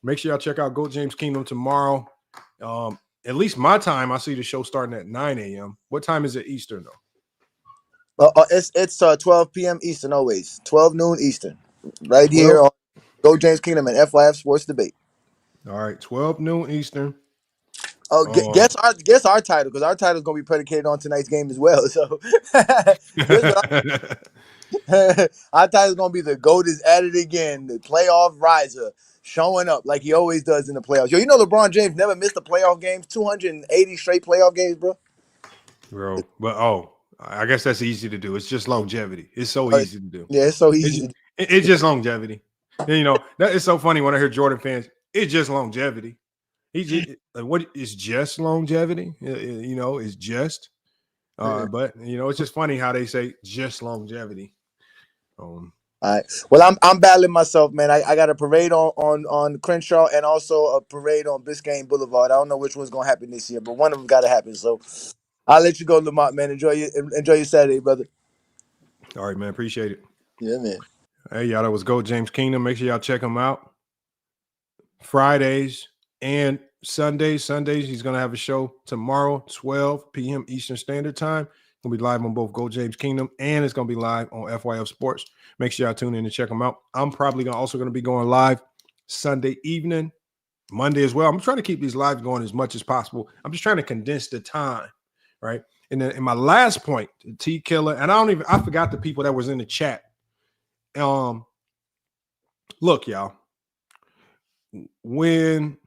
[SPEAKER 4] make sure y'all check out Go James Kingdom tomorrow. At least my time, I see the show starting at 9 a.m. What time is it Eastern though?
[SPEAKER 5] It's 12 p.m. Eastern always. 12 noon Eastern. Right here on Go James Kingdom and FYF Sports Debate.
[SPEAKER 4] All right, 12 noon Eastern.
[SPEAKER 5] Guess our title, because our title is going to be predicated on tonight's game as well. So our title is going to be the GOAT is at it again, the playoff riser, showing up like he always does in the playoffs. Yo, you know LeBron James never missed a playoff games, 280 straight playoff games, bro.
[SPEAKER 4] But I guess that's easy to do. It's just longevity. It's so easy to do.
[SPEAKER 5] Yeah, it's so easy.
[SPEAKER 4] It's just longevity. And, you know, that is so funny when I hear Jordan fans. It's just longevity. What is just longevity? You know, it's just. But you know, it's just funny how they say just longevity. All
[SPEAKER 5] right. Well, I'm battling myself, man. I got a parade on Crenshaw and also a parade on Biscayne Boulevard. I don't know which one's gonna happen this year, but one of them got to happen. So I'll let you go, Lamont, man. Enjoy your Saturday, brother.
[SPEAKER 4] All right, man. Appreciate it.
[SPEAKER 5] Yeah, man.
[SPEAKER 4] Hey, y'all, that was Go James Kingdom. Make sure y'all check him out. Fridays and Sundays. He's going to have a show tomorrow, 12 p.m. Eastern Standard Time. Going to be live on both Go James Kingdom and it's going to be live on FYF Sports. Make sure y'all tune in and check them out. I'm probably also going to be going live Sunday evening, Monday as well. I'm trying to keep these lives going as much as possible. I'm just trying to condense the time, right? And then in my last point, T Killer, and I forgot the people that was in the chat. Look, y'all, when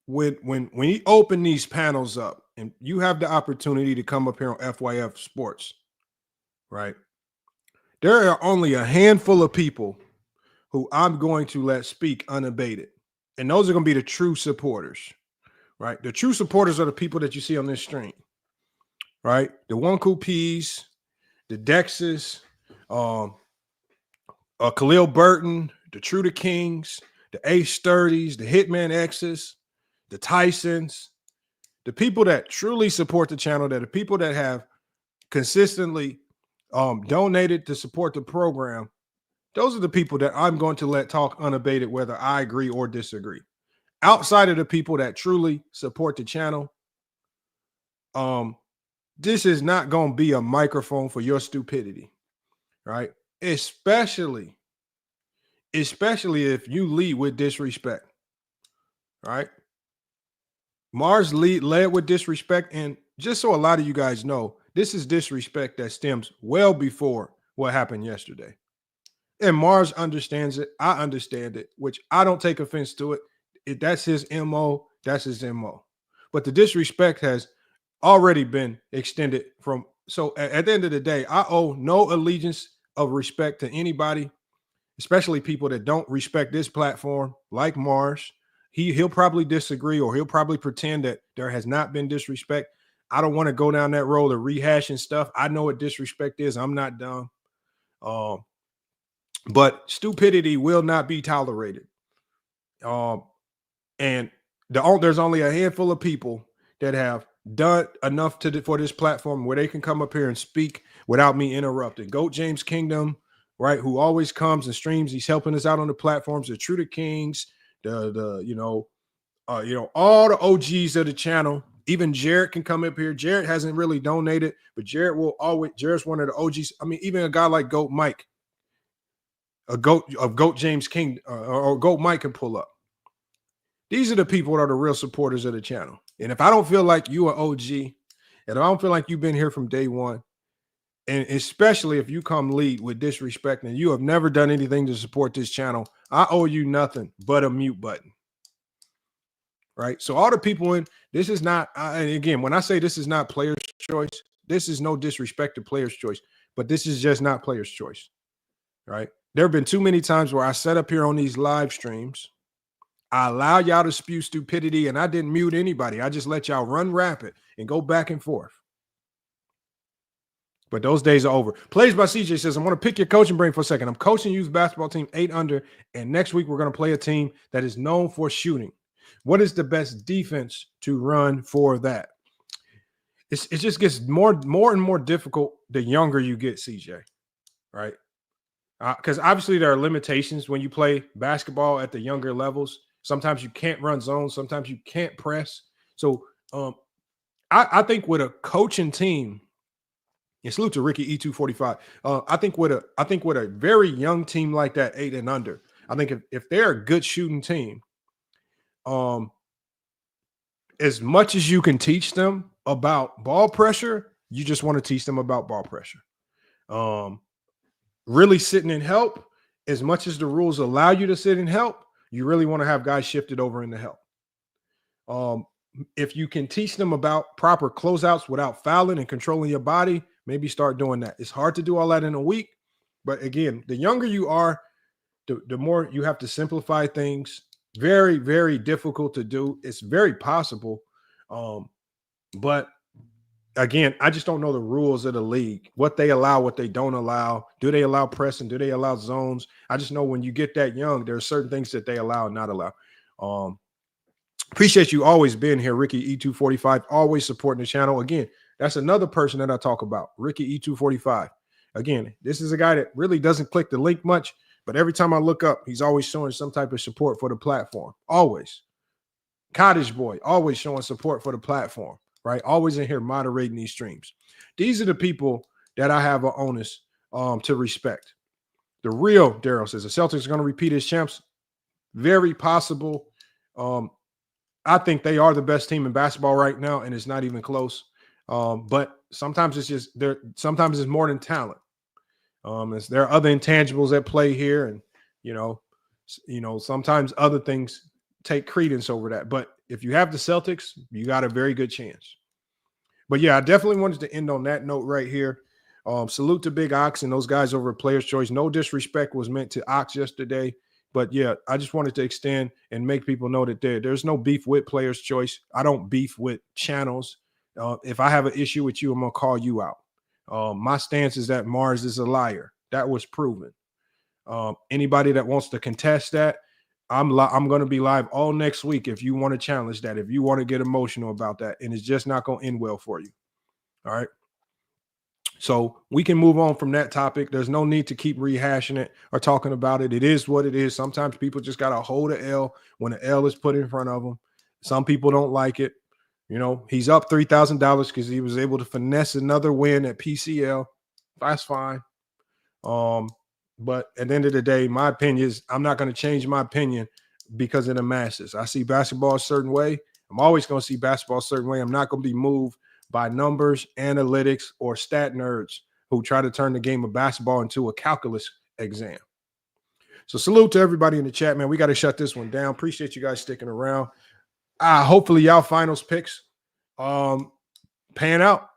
[SPEAKER 4] you open these panels up and you have the opportunity to come up here on FYF Sports, right? There are only a handful of people who I'm going to let speak unabated. And those are going to be the true supporters, right? The true supporters are the people that you see on this stream, right? The One Cool P's, the Dexes, Khalil Burton, the True to Kings, the Ace 30s, the Hitman X's, the Tysons, the people that truly support the channel, that the people that have consistently donated to support the program. Those are the people that I'm going to let talk unabated, whether I agree or disagree. Outside of the people that truly support the channel, this is not going to be a microphone for your stupidity, right? Especially if you lead with disrespect, right? Mars led with disrespect, and just so a lot of you guys know, this is disrespect that stems well before what happened yesterday. And Mars understands it. I understand it, which I don't take offense to it. That's his MO. That's his MO. But the disrespect has already been extended from. So at the end of the day, I owe no allegiance of respect to anybody, especially people that don't respect this platform, like Mars. He'll probably disagree, or he'll probably pretend that there has not been disrespect. I don't want to go down that road of rehashing stuff. I know what disrespect is. I'm not dumb. But stupidity will not be tolerated. And there's only a handful of people that have done enough for this platform where they can come up here and speak without me interrupting. Goat James Kingdom, right, who always comes and streams. He's helping us out on the platforms. The True to Kings, all the OGs of the channel. Even Jared can come up here. Jared hasn't really donated, but Jared's one of the OGs. I mean, even a guy like Goat Mike, Goat James King, or Goat Mike can pull up. These are the people that are the real supporters of the channel. And if I don't feel like you are OG, and if I don't feel like you've been here from day one, and especially if you come lead with disrespect and you have never done anything to support this channel, I owe you nothing but a mute button. Right? So all the people this is not, and again, when I say this is not player's choice, this is no disrespect to player's choice, but this is just not player's choice. Right? There have been too many times where I sat up here on these live streams, I allow y'all to spew stupidity, and I didn't mute anybody. I just let y'all run rapid and go back and forth. But those days are over. Plays by CJ says, I want to pick your coaching brain for a second. I'm coaching youth basketball team 8 under, and next week we're going to play a team that is known for shooting. What is the best defense to run for that? It just gets more and more difficult the younger you get, CJ, right? Because obviously there are limitations when you play basketball at the younger levels. Sometimes you can't run zones. Sometimes you can't press. So I think with a coaching team, and salute to Ricky E245. I think with a very young team like that, 8 and under, I think if they're a good shooting team, as much as you can teach them about ball pressure, you just want to teach them about ball pressure. Really sitting in help, as much as the rules allow you to sit in help, you really want to have guys shifted over into help. If you can teach them about proper closeouts without fouling and controlling your body, maybe start doing that. It's hard to do all that in a week, but again, the younger you are, the more you have to simplify things. Very, very difficult to do. It's very possible. But again, I just don't know the rules of the league, what they allow, what they don't allow. Do they allow pressing? Do they allow zones? I just know when you get that young, there are certain things that they allow and not allow. Appreciate you always being here, Ricky E245, always supporting the channel. Again, that's another person that I talk about, Ricky E245. Again, this is a guy that really doesn't click the link much, but every time I look up, he's always showing some type of support for the platform. Always. Cottage Boy, always showing support for the platform, right? Always in here moderating these streams. These are the people that I have an onus to respect. The real Daryl says the Celtics are going to repeat as champs. Very possible. I think they are the best team in basketball right now, and it's not even close. But sometimes it's just sometimes it's more than talent. There are other intangibles at play here, and sometimes other things take credence over that. But if you have the Celtics, you got a very good chance. But yeah, I definitely wanted to end on that note right here. Salute to Big Ox and those guys over at Players Choice. No disrespect was meant to Ox yesterday. But yeah, I just wanted to extend and make people know that there's no beef with Players Choice. I don't beef with channels. If I have an issue with you, I'm going to call you out. My stance is that Mars is a liar. That was proven. Anybody that wants to contest that, I'm going to be live all next week if you want to challenge that, if you want to get emotional about that, and it's just not going to end well for you. All right. So we can move on from that topic. There's no need to keep rehashing it or talking about it. It is what it is. Sometimes people just got to hold an L when an L is put in front of them. Some people don't like it. He's up $3,000 because he was able to finesse another win at PCL. That's fine. But at the end of the day, my opinion is I'm not going to change my opinion because of the masses. I see basketball a certain way. I'm always going to see basketball a certain way. I'm not going to be moved by numbers, analytics, or stat nerds who try to turn the game of basketball into a calculus exam. So salute to everybody in the chat, man. We got to shut this one down. Appreciate you guys sticking around. Hopefully y'all finals picks. pan out.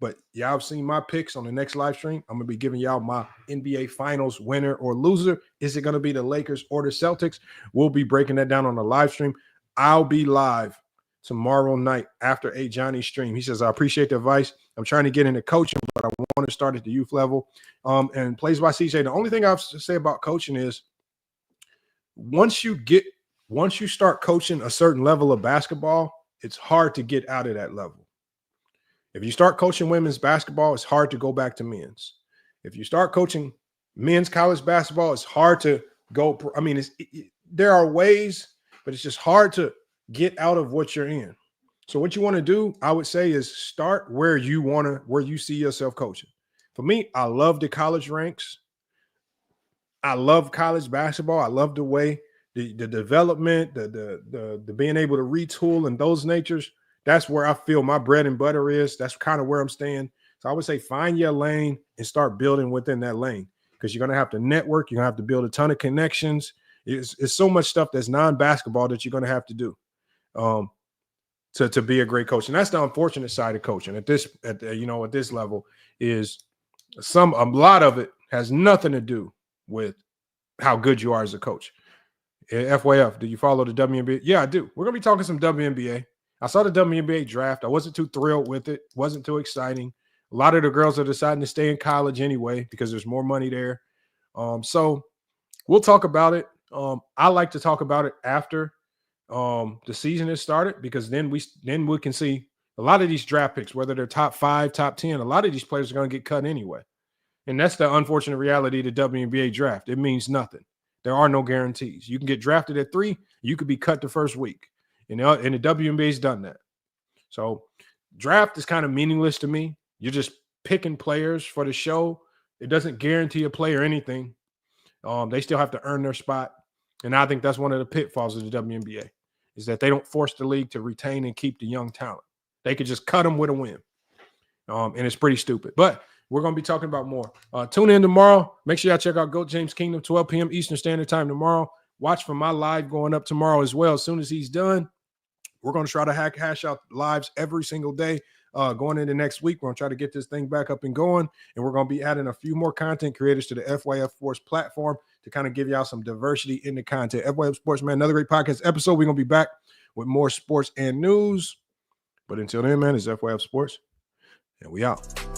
[SPEAKER 4] But y'all have seen my picks on the next live stream. I'm going to be giving y'all my NBA Finals winner or loser. Is it going to be the Lakers or the Celtics? We'll be breaking that down on the live stream. I'll be live tomorrow night after a Johnny stream. He says, I appreciate the advice. I'm trying to get into coaching, but I want to start at the youth level. And Plays by CJ, the only thing I have to say about coaching is once you start coaching a certain level of basketball, it's hard to get out of that level. If you start coaching women's basketball, it's hard to go back to men's. If you start coaching men's college basketball, it's hard to go. I mean, there are ways, but it's just hard to get out of what you're in. So what you want to do, I would say, is start where you see yourself coaching. For me, I love the college ranks. I love college basketball. I love the way the development, the being able to retool and those natures. That's where I feel my bread and butter is. That's kind of where I'm staying. So I would say find your lane and start building within that lane, because you're going to have to network. You're going to have to build a ton of connections. It's so much stuff that's non-basketball that you're going to have to do to be a great coach. And that's the unfortunate side of coaching at this level is a lot of it has nothing to do with how good you are as a coach. FYF, do you follow the WNBA? Yeah, I do. We're going to be talking some WNBA. I saw the WNBA draft. I wasn't too thrilled with it. Wasn't too exciting. A lot of the girls are deciding to stay in college anyway because there's more money there. So we'll talk about it. I like to talk about it after the season has started, because then we can see a lot of these draft picks, whether they're top 5, top 10, a lot of these players are going to get cut anyway. And that's the unfortunate reality of the WNBA draft. It means nothing. There are no guarantees. You can get drafted at 3. You could be cut the first week. And the WNBA's done that. So draft is kind of meaningless to me. You're just picking players for the show. It doesn't guarantee a player anything. They still have to earn their spot. And I think that's one of the pitfalls of the WNBA is that they don't force the league to retain and keep the young talent. They could just cut them with a win. And it's pretty stupid. But we're going to be talking about more. Tune in tomorrow. Make sure y'all check out GOAT James Kingdom, 12 p.m. Eastern Standard Time tomorrow. Watch for my live going up tomorrow as well. As soon as he's done, we're going to try to hash out lives every single day going into next week. We're going to try to get this thing back up and going, and we're going to be adding a few more content creators to the FYF Sports platform to kind of give y'all some diversity in the content. FYF Sports, man, another great podcast episode. We're going to be back with more sports and news. But until then, man, it's FYF Sports, and we out.